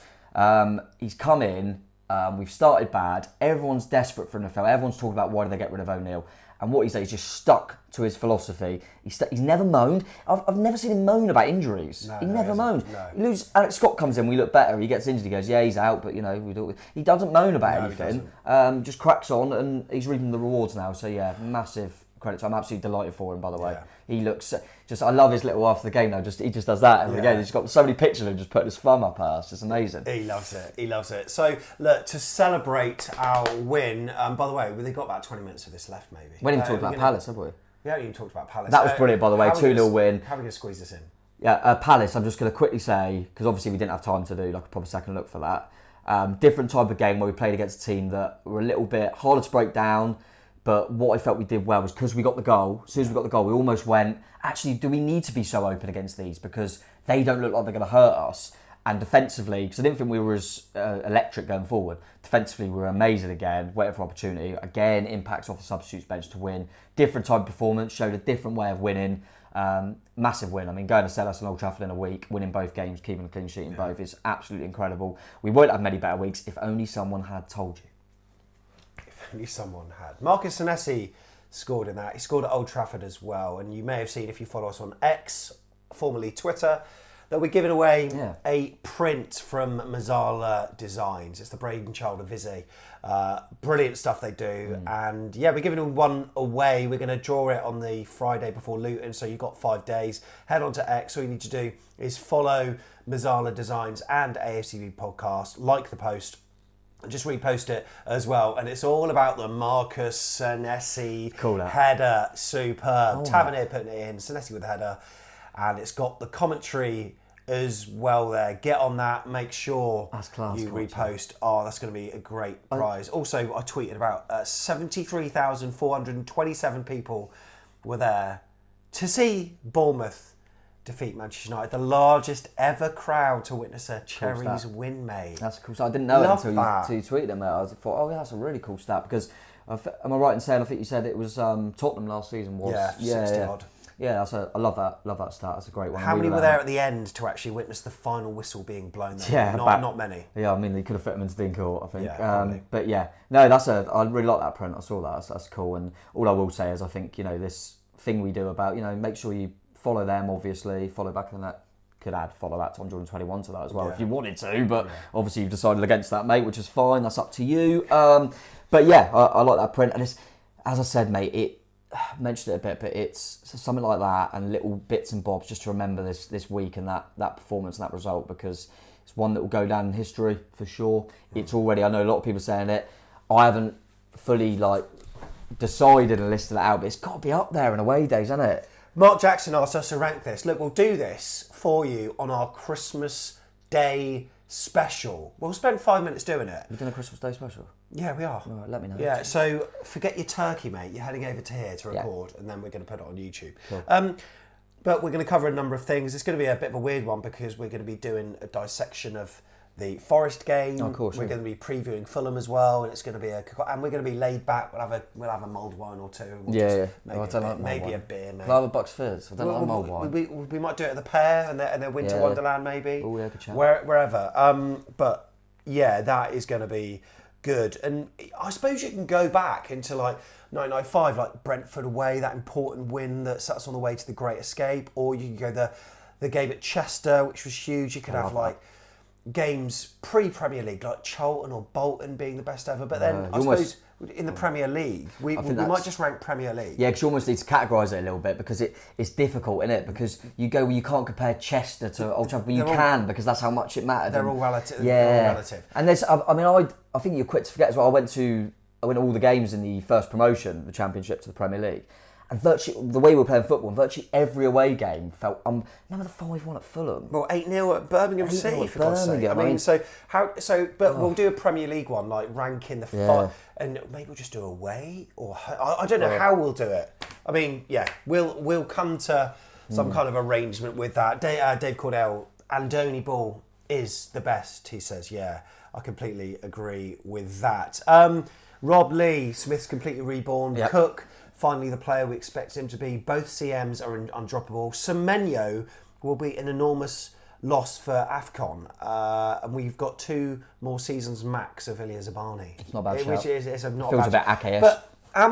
He's come in, we've started bad, everyone's desperate for an NFL, everyone's talking about why did they get rid of O'Neill. And what he says, he's just stuck to his philosophy. He's never moaned. I've never seen him moan about injuries. He never moaned. No. Alex Scott comes in, we look better. He gets injured. He goes, yeah, he's out, but he doesn't moan about anything. Just cracks on, and he's reaping the rewards now. So yeah, massive credit to him. I'm absolutely delighted for him, by the way. Yeah. He looks I love his little after the game now. He just does that every game. He's got so many pictures of him just putting his thumb up at us. It's amazing. He loves it. So look, to celebrate our win. By the way, we've got about 20 minutes of this left, maybe. We haven't even talked about Palace, have we? We haven't even talked about Palace. That was brilliant, by the way. 2-0 win. How are we going to squeeze this in? Yeah, Palace. I'm just going to quickly say, because obviously we didn't have time to do like a proper second look for that. Different type of game where we played against a team that were a little bit harder to break down. But what I felt we did well was because we got the goal. As soon as we got the goal, we almost went, actually, do we need to be so open against these? Because they don't look like they're going to hurt us. And defensively, because I didn't think we were as electric going forward, defensively we were amazing again, waiting for opportunity. Again, impacts off the substitutes bench to win. Different type of performance, showed a different way of winning. Massive win. I mean, going to Selhurst and Old Trafford in a week, winning both games, keeping a clean sheet in both is absolutely incredible. We won't have many better weeks if only someone had told you. Only someone had. Marcus Senesi scored in that. He scored at Old Trafford as well. And you may have seen, if you follow us on X, formerly Twitter, that we're giving away a print from Mazzala Designs. It's the brainchild of Vizzy. Brilliant stuff they do. And yeah, we're giving one away. We're going to draw it on the Friday before Luton. So you've got 5 days. Head on to X. All you need to do is follow Mazzala Designs and AFCB podcast. Like the post. Just repost it as well, and it's all about the Marcus Senesi header. Superb. Tavernier putting it in, Senesi with the header, and it's got the commentary as well there. Get on that, make sure you repost. Oh, that's going to be a great prize. Also, I tweeted about 73,427 people were there to see Bournemouth defeat Manchester United, the largest ever crowd to witness a Cherries win, mate. That's cool. So I didn't know it until you tweeted it, mate. I thought, oh, yeah, that's a really cool stat because, am I right in saying, I think you said it was Tottenham last season was? Yeah, 60 odd. Yeah, I love that stat. That's a great one. How many were there at the end to actually witness the final whistle being blown? There? Yeah, not many. Yeah, I mean they could have fit them into Dean Court, I think. Yeah, but yeah, no, I really like that print. I saw that. That's cool. And all I will say is I think this thing we do about make sure you follow them. Obviously, follow back on that. Could add follow that Tom Jordan 21 to that as well if you wanted to, but obviously you've decided against that, mate, which is fine. That's up to you. But yeah, I like that print, and it's, as I said, mate, it mentioned it a bit, but it's something like that and little bits and bobs just to remember this week and that performance and that result, because it's one that will go down in history for sure. It's already, I know a lot of people saying it. I haven't fully decided and listed it out, but it's got to be up there in away days, hasn't it? Mark Jackson asked us to rank this. Look, we'll do this for you on our Christmas Day special. We'll spend 5 minutes doing it. We're doing a Christmas Day special? Yeah, we are. All right, let me know. Yeah, so forget your turkey, mate. You're heading over to here to record, and then we're going to put it on YouTube. Cool. But we're going to cover a number of things. It's going to be a bit of a weird one because we're going to be doing a dissection of the Forest game. Oh, of course, we're going to be previewing Fulham as well, and it's going to be and we're going to be laid back. We'll have a mulled wine or two. And we'll maybe a beer. Maybe. I'll have a Bucks Fizz. I don't like mulled wine. We might do it at the Pear and their Winter Wonderland maybe. Oh yeah, good chat. Wherever. But yeah, that is going to be good. And I suppose you can go back into 1995, like Brentford away, that important win that set us on the way to the Great Escape, or you can go the game at Chester, which was huge. You could have games pre-Premier League, like Charlton or Bolton being the best ever. But then I suppose in the Premier League, we might just rank Premier League. Yeah, because you almost need to categorise it a little bit because it's difficult, isn't it? Because you can't compare Chester to Old Trafford, but you can because that's how much it mattered. They're all relative. Yeah. They're all relative. And there's, I think you're quick to forget as well. I went to all the games in the first promotion, the Championship to the Premier League. And virtually, the way we were playing football, virtually every away game felt... remember the 5-1 at Fulham? Well, 8-0 at Birmingham City, for God's sake. I mean, but we'll do a Premier League one, ranking the five, and maybe we'll just do away, or... I don't know how we'll do it. I mean, yeah, we'll come to some kind of arrangement with that. Dave Cordell, Andoni Ball is the best, he says. Yeah, I completely agree with that. Rob Lee, Smith's completely reborn. Yep. Cook... finally the player we expect him to be. Both CMs are undroppable. Semenyo will be an enormous loss for AFCON. And we've got 2 more seasons max of Ilya Zabani. It's not a bad shout. Which is not feels a bad a bit AKS. But how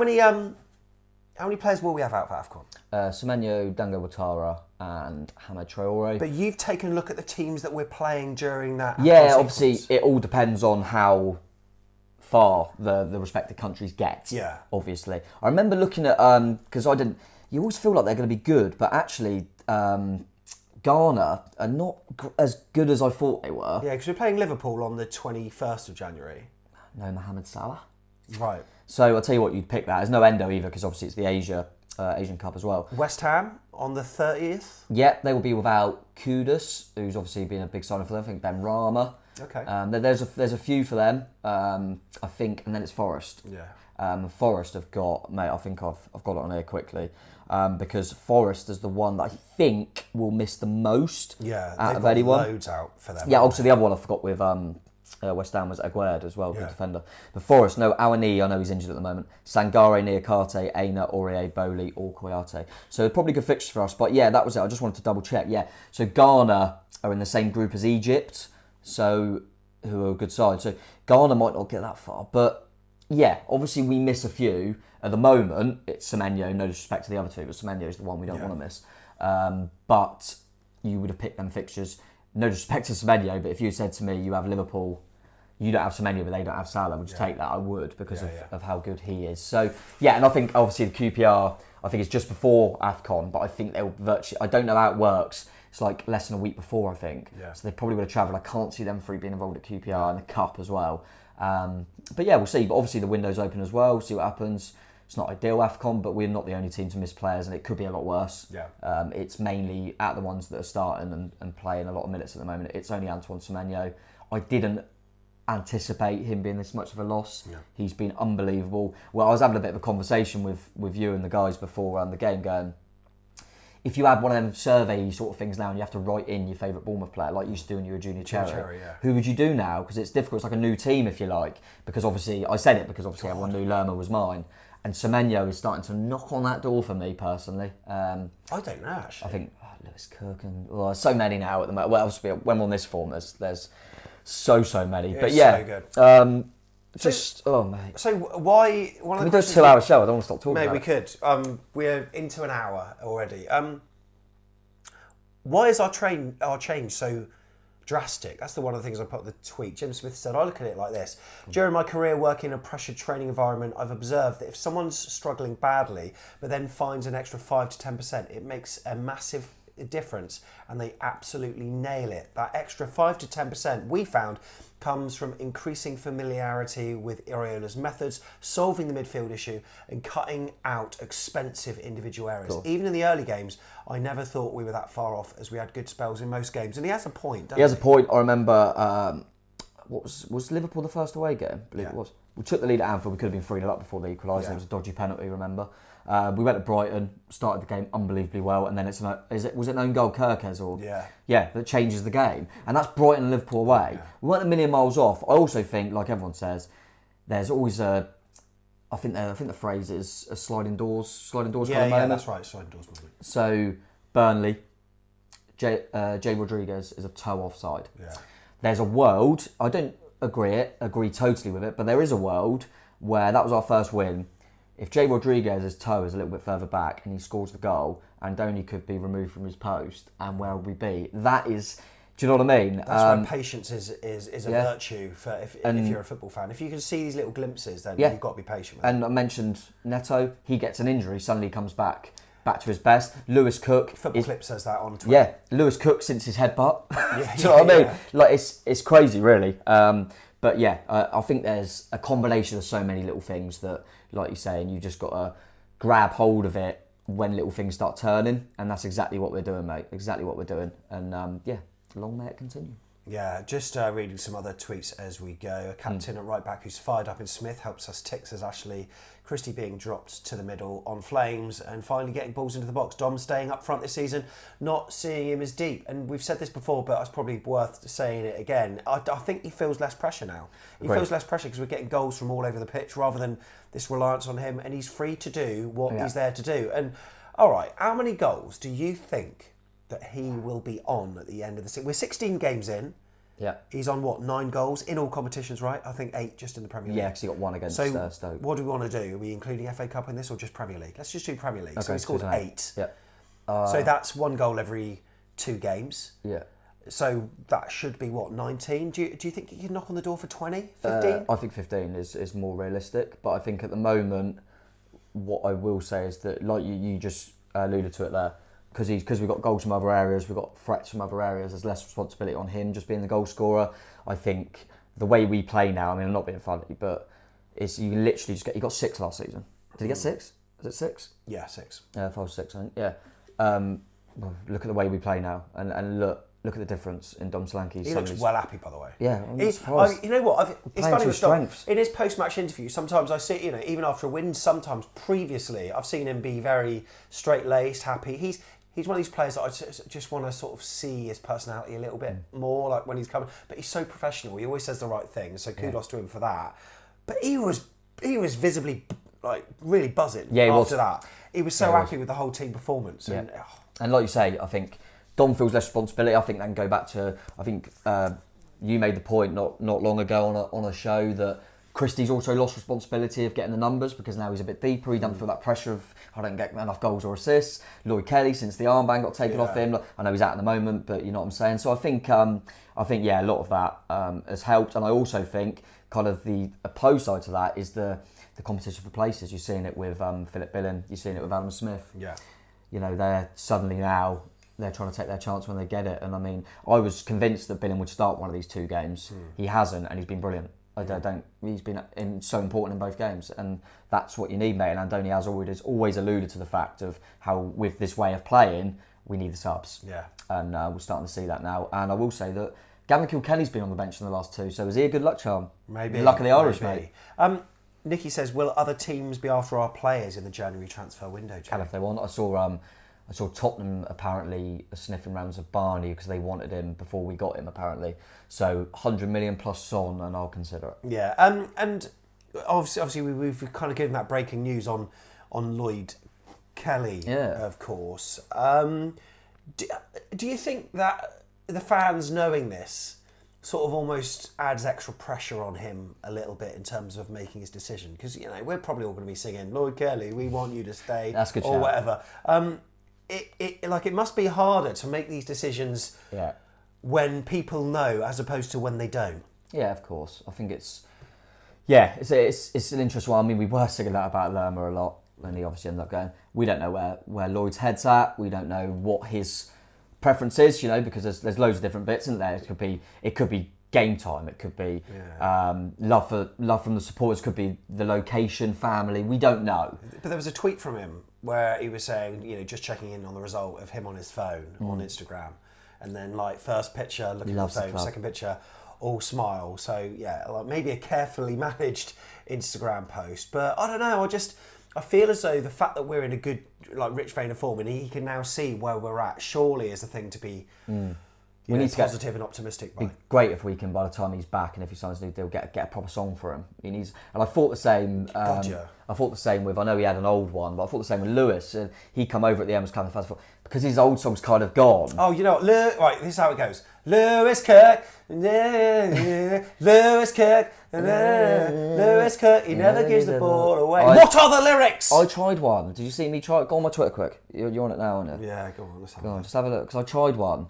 many players will we have out for AFCON? Semenyo, Dango Ouattara and Hamad Traore. But you've taken a look at the teams that we're playing during that AFCON Yeah, sequence. obviously it all depends on how far the respective countries get. Yeah. Obviously. I remember looking at, because you always feel like they're going to be good, but actually Ghana are not as good as I thought they were. Yeah, because we're playing Liverpool on the 21st of January. No Mohamed Salah. Right. So I'll tell you what, you'd pick that. There's no Endo either, because obviously it's the Asian Cup as well. West Ham on the 30th. Yep, they will be without Kudus, who's obviously been a big signing for them. I think Ben Rama. Okay. There's a few for them, I think, and then it's Forest. Yeah. Forest have got, mate, I think I've got it on here quickly, because Forest is the one that I think will miss the most. Yeah, out they've of got anyone. Loads out for them. Yeah, obviously the other one I forgot with West Ham was Aguerd as well, good defender. The Forest, no, Awani, I know he's injured at the moment. Sangare, Niakate, Aina, Aurier, Bowley, or Koyate. So probably good fixtures for us, but yeah, that was it. I just wanted to double check. Yeah, so Ghana are in the same group as Egypt. So, who are a good side. So, Ghana might not get that far. But, yeah, obviously we miss a few. At the moment, it's Semenyo, no disrespect to the other two, but Semenyo is the one we don't want to miss. But you would have picked them fixtures. No disrespect to Semenyo, but if you said to me, you have Liverpool, you don't have Semenyo, but they don't have Salah, would you take that? I would, because of how good he is. So, yeah, and I think, obviously, the QPR, I think it's just before AFCON, but I think they'll virtually... I don't know how it works. It's like less than a week before, I think. Yeah. So they probably would have travelled. I can't see them three being involved at QPR and the Cup as well. But yeah, we'll see. But obviously the window's open as well. We'll see what happens. It's not ideal AFCON, but we're not the only team to miss players, and it could be a lot worse. Yeah. It's mainly at the ones that are starting and playing a lot of minutes at the moment. It's only Antoine Semenyo. I didn't anticipate him being this much of a loss. Yeah. He's been unbelievable. Well, I was having a bit of a conversation with you and the guys before the game going, if you had one of them survey sort of things now and you have to write in your favourite Bournemouth player like you used to do when you were a junior cherry, who would you do now? Because it's difficult. It's like a new team, if you like. Because obviously, I said it because obviously everyone knew Lerma was mine. And Semenyo is starting to knock on that door for me personally. I don't know actually. I think Lewis Cook and there's so many now at the moment. Well, obviously when we're on this form, there's so many. But yeah, so good. Oh mate. So why? Can we do a 2-hour show? I don't want to stop talking. Maybe we could. We're into an hour already. Why is our change so drastic? That's one of the things I put in the tweet. Jim Smith said, I look at it like this. During my career working in a pressured training environment, I've observed that if someone's struggling badly, but then finds an extra 5 to 10%, it makes a massive difference and they absolutely nail it. That extra 5 to 10% we found comes from increasing familiarity with Iraola's methods, solving the midfield issue and cutting out expensive individual errors. Cool. Even in the early games, I never thought we were that far off as we had good spells in most games. And he has a point, doesn't he? He has a point. I remember, was Liverpool the first away game? I believe it was. We took the lead at Anfield. We could have been 3-0 up before they equalised. It was a dodgy penalty, remember? We went to Brighton, started the game unbelievably well, and then was it an own goal, Kirkes, or that changes the game, and that's Brighton and Liverpool away. Yeah. We weren't a million miles off. I also think, like everyone says, there's always I think the phrase is a sliding doors kind of moment. Yeah, that's right, sliding doors moment. So Burnley, Jay Rodriguez is a toe offside. Yeah. There's a world, I don't agree totally with it, but there is a world where that was our first win. If Jay Rodriguez's toe is a little bit further back and he scores the goal, Andoni could be removed from his post, and where would we be? That is, do you know what I mean? That's when patience is a virtue for if you're a football fan. If you can see these little glimpses, then you've got to be patient with it. And I mentioned Neto, he gets an injury, suddenly comes back to his best. Lewis Cook. Football Clip says that on Twitter. Yeah, Lewis Cook since his headbutt. Do you know what I mean? Like, it's crazy, really. But yeah, I think there's a combination of so many little things that, like you say, and you just got to grab hold of it when little things start turning, and that's exactly what we're doing, mate. Exactly what we're doing, and long may it continue. Yeah, just reading some other tweets as we go. A captain at right back who's fired up in Smith helps us tick, says Ashley. Christie being dropped to the middle on flames and finally getting balls into the box. Dom staying up front this season, not seeing him as deep. And we've said this before, but it's probably worth saying it again. I think he feels less pressure now. He feels less pressure because we're getting goals from all over the pitch rather than this reliance on him. And he's free to do what he's there to do. And all right, how many goals do you think that he will be on at the end of the season? We're 16 games in. Yeah. He's on 9 goals in all competitions, right? I think 8 just in the Premier League. Yeah, because he got 1 against Stoke. What do we want to do? Are we including FA Cup in this or just Premier League? Let's just do Premier League. Okay, so he scored 8. Yeah. So that's 1 goal every 2 games. Yeah. So that should be 19? Do you think he can knock on the door for 20, 15? I think 15 is more realistic, but I think at the moment, what I will say is that, like you just alluded to it there, because we've got goals from other areas, we've got threats from other areas, there's less responsibility on him just being the goal scorer. I think the way we play now, I mean, I'm not being funny, but it's you literally just he got 6 last season. Did he get 6? Is it 6? Yeah, 6. 5 or 6, I think. Yeah. Well, look at the way we play now, and look at the difference in Dom Solanke. He looks well happy, by the way. Yeah, I'm surprised. You know what? It's funny with Dom. In his post-match interview, sometimes I see, even after a win, sometimes previously, I've seen him be very straight-laced, happy. He's one of these players that I just want to sort of see his personality a little bit more, like when he's coming. But he's so professional. He always says the right thing. So kudos to him for that. But he was visibly like really buzzing after that. He was so happy with the whole team performance. Yeah. And like you say, I think Dom feels less responsibility. I think that can go back to, I think you made the point not long ago on a show that Christie's also lost responsibility of getting the numbers because now he's a bit deeper. He doesn't feel that pressure of I don't get enough goals or assists. Lloyd Kelly, since the armband got taken off him, I know he's out at the moment, but you know what I'm saying. So I think a lot of that has helped, and I also think kind of the opposed side to that is the competition for places. You're seeing it with Philip Billing, you're seeing it with Adam Smith. Yeah, you know they're suddenly now they're trying to take their chance when they get it, and I mean I was convinced that Billing would start one of these 2 games. He hasn't, and he's been brilliant. He's been so important in both games, and that's what you need, mate. And Andoni has always alluded to the fact of how with this way of playing, we need the subs. Yeah. And we're starting to see that now. And I will say that Gavin Kilkenny's been on the bench in the last 2, so is he a good luck charm? Maybe. Luck of the Irish, mate. Nikki says, will other teams be after our players in the January transfer window, Can if they want. I saw Tottenham apparently sniffing rounds of Barney because they wanted him before we got him apparently. So 100 million plus Son, and I'll consider it. Yeah, and obviously we've kind of given that breaking news on Lloyd Kelly, of course. Do you think that the fans knowing this sort of almost adds extra pressure on him a little bit in terms of making his decision? Because, you know, we're probably all going to be singing, Lloyd Kelly, we want you to stay, that's good or shout. whatever. It must be harder to make these decisions when people know as opposed to when they don't. Yeah, of course. I think it's an interesting one. I mean, we were singing that about Lerma a lot, and he obviously ended up going. We don't know where Lloyd's head's at. We don't know what his preference is, you know, because there's loads of different bits, isn't there? It could be game time. It could be love from the supporters. Could be the location, family. We don't know. But there was a tweet from him where he was saying, you know, just checking in on the result of him on his phone on Instagram, and then like first picture looking at the phone, second picture all smile. So yeah, like maybe a carefully managed Instagram post. But I don't know. I feel as though the fact that we're in a good, like, rich vein of form, and he can now see where we're at, surely is the thing to be we need positive and optimistic by. It'd be great if we can, by the time he's back, and if he signs a new deal, get a proper song for him. He needs, and I thought the same. I thought the same with. I know he had an old one, but I thought the same with Lewis. He come over at the end was kind of fast because his old song's kind of gone. Oh, you know what? Right, this is how it goes. Lewis Kirk, Lewis Kirk, Lewis Kirk. He never gives the ball away. What are the lyrics? I tried one. Did you see me try? Go on my Twitter quick. You're on it now, aren't you? Yeah, go on. Let's have go on, just have a look because I tried one.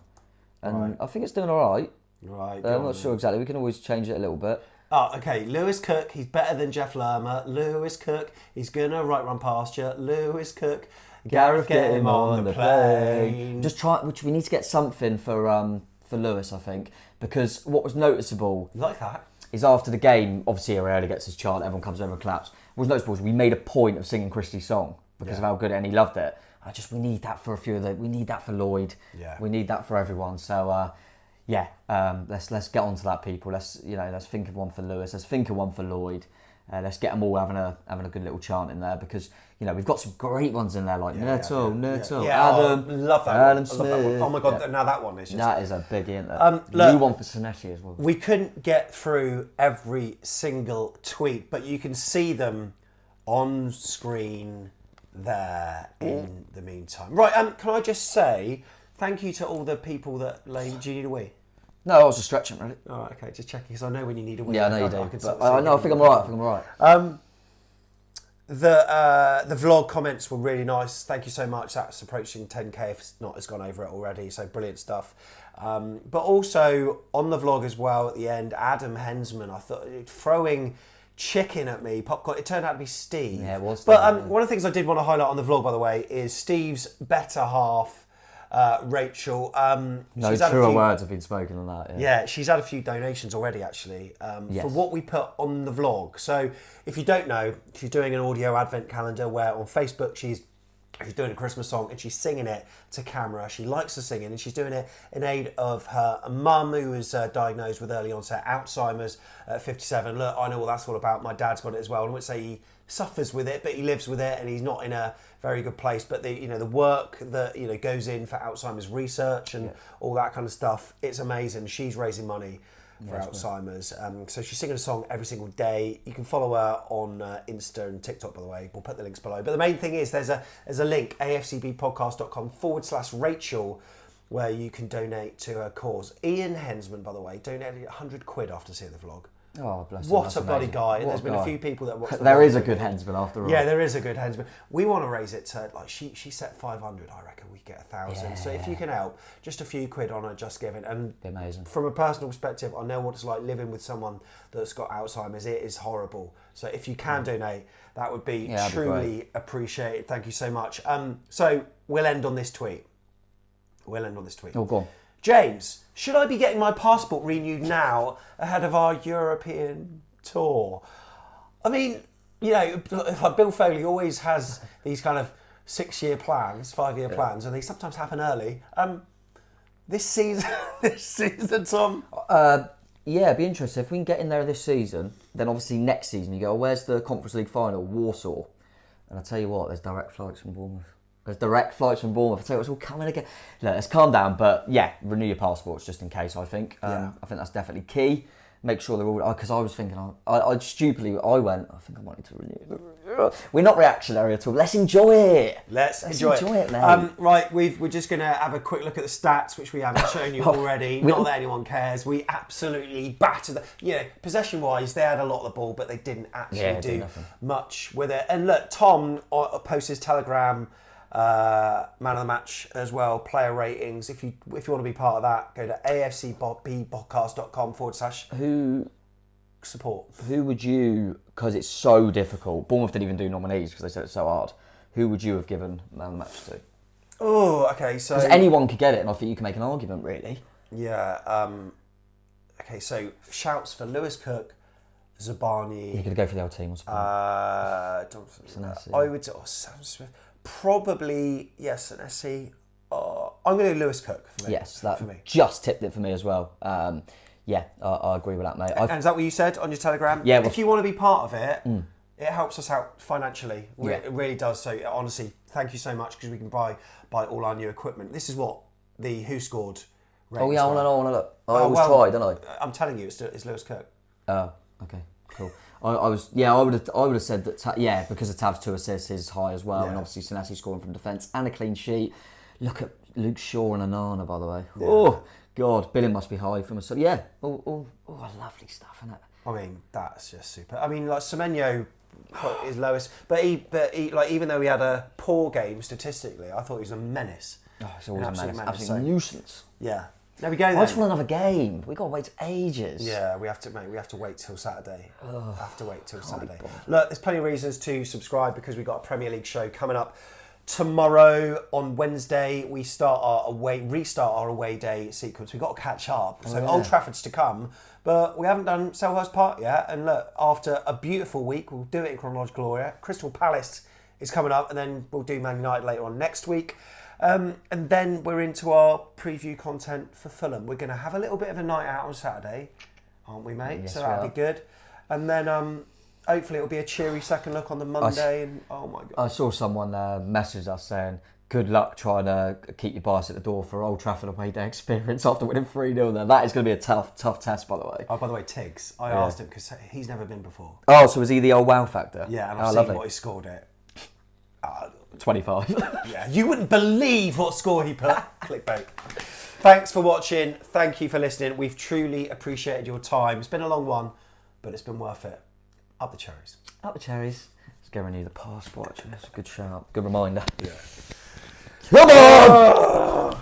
And I think it's doing all right. Right. I'm not sure exactly. We can always change it a little bit. Oh, okay. Lewis Cook, he's better than Jeff Lerma. Lewis Cook, he's going to run past you. Lewis Cook, Gareth, get him on the plane. Just try, which we need to get something for Lewis, I think. Because what was noticeable... Like that? ...is after the game, obviously Iraola gets his chant, everyone comes over and claps. What was noticeable is we made a point of singing Christie's song because of how good it, and he loved it. We need that for a few of the... We need that for Lloyd. Yeah. We need that for everyone. So, let's get on to that, people. Let's think of one for Lewis. Let's think of one for Lloyd. Let's get them all having a good little chant in there because, you know, we've got some great ones in there like Nurtle, Adam, love that Adam one. Smith. Love that one. Oh my God, now that one is just... That is a biggie, isn't it? New one for Sinetti as well. We couldn't get through every single tweet, but you can see them on screen there in the meantime. Right, can I just say thank you to all the people that... do you need a wee? No, I was just stretching, really. Oh, okay, just checking, because I know when you need a wee. Yeah, I know you do. I think I'm all right. The vlog comments were really nice. Thank you so much. That's approaching 10k if it's not has gone over it already, so brilliant stuff. But also on the vlog as well at the end, Adam Hensman, I thought, throwing chicken at me, popcorn. It turned out to be Steve. Yeah, it was. But one of the things I did want to highlight on the vlog, by the way, is Steve's better half, Rachel. No truer words have been spoken on that. Yeah, she's had a few donations already, actually, for what we put on the vlog. So if you don't know, she's doing an audio advent calendar where on Facebook she's doing a Christmas song and she's singing it to camera. She likes to sing it, and she's doing it in aid of her mum who was diagnosed with early onset Alzheimer's at 57. Look, I know what that's all about. My dad's got it as well. I wouldn't say he suffers with it, but he lives with it, and he's not in a very good place. But the work that goes in for Alzheimer's research and all that kind of stuff, it's amazing. She's raising money for Alzheimer's. So she's singing a song every single day. You can follow her on Insta and TikTok, by the way. We'll put the links below. But the main thing is there's a link, afcbpodcast.com/Rachel, where you can donate to her cause. Ian Hensman, by the way, donated £100 after seeing the vlog. Oh, bless him. What a bloody guy. There's been a few people that watched the There vlog. is a good Hensman after all. Yeah, there is a good Hensman. We want to raise it to, like, she set 500. I reckon we get 1,000. Yeah. So if you can help, just a few quid on her Just Giving. And amazing. From a personal perspective, I know what it's like living with someone that's got Alzheimer's. It is horrible. So if you can donate, that would be truly appreciated. Thank you so much. So we'll end on this tweet. Oh, go on. James, should I be getting my passport renewed now ahead of our European tour? I mean, Bill Foley always has these kind of 6-year plans, 5-year plans, and they sometimes happen early. This season, Tom? It'd be interesting. If we can get in there this season, then obviously next season you go, where's the Conference League final? Warsaw. And I'll tell you what, there's direct flights from Bournemouth. I tell you it's all coming again. Look, let's calm down, but renew your passports just in case, I think. I think that's definitely key. make sure they're all... Because I was thinking, I stupidly, I think I wanted to renew. We're not reactionary at all. Let's enjoy it. Let's enjoy it, mate. Right, we're just going to have a quick look at the stats, which we haven't shown you already. Not that anyone cares. We absolutely battered them. Possession-wise, they had a lot of the ball, but they didn't actually do much with it. And look, Tom posts his Telegram man of the match as well, player ratings. If you want to be part of that, go to afcbpodcast.com/. Who support. Who would you, because it's so difficult, Bournemouth didn't even do nominees because they said it's so hard, who would you have given man of the match to? Oh, okay, so... Because anyone could get it, and I think you can make an argument, really. Yeah, okay, so shouts for Lewis Cook, Zabani... You could go for the old team or something. I would... Sam Smith. Probably, yes, Senesi. I'm going to do Lewis Cook for me. Yes, that for me. Just tipped it for me as well. Yeah, I agree with that, mate. And is that what you said on your Telegram? Yeah. Well, if you want to be part of it, it helps us out financially. It really does. So honestly, thank you so much because we can buy all our new equipment. This is what the Who Scored ratings Oh yeah, I want to look. I always try, don't I? I'm telling you, it's Lewis Cook. Oh, okay, cool. I would have said that. Because of Tav's 2 assists is high as well, and obviously Senesi scoring from defence and a clean sheet. Look at Luke Shaw and Anana, by the way. Yeah. Oh God, billing must be high from us. Yeah, lovely stuff, isn't it? I mean, that's just super. I mean, like Semenyo is lowest, but he like even though he had a poor game statistically, I thought he was a menace. Oh, it's always a menace. Absolute nuisance. Yeah. There we go. Then. I just want another game. We got to wait ages. Yeah, we have to, mate. We have to wait till Saturday. Look, there's plenty of reasons to subscribe because we've got a Premier League show coming up tomorrow. On Wednesday, we restart our away day sequence. We've got to catch up. So Old Trafford's to come, but we haven't done Selhurst Park yet. And look, after a beautiful week, we'll do it in chronological order. Crystal Palace is coming up, and then we'll do Man United later on next week. And then we're into our preview content for Fulham. We're going to have a little bit of a night out on Saturday, aren't we, mate? Yes, so that'll be good. And then hopefully it'll be a cheery second look on the Monday. And oh my God. I saw someone message us saying, good luck trying to keep your bias at the door for Old Trafford away day experience after winning 3-0 there. That is going to be a tough test, by the way. Oh, by the way, Tiggs, I asked him because he's never been before. Oh, so was he the old wow factor? Yeah, and I've seen what he scored at. 25. Yeah, you wouldn't believe what score he put. Clickbait. Thanks for watching. Thank you for listening. We've truly appreciated your time. It's been a long one, but it's been worth it. Up the cherries. Up the cherries. Let's go renew the passport. That's a good shout. Good reminder. Yeah. Come on!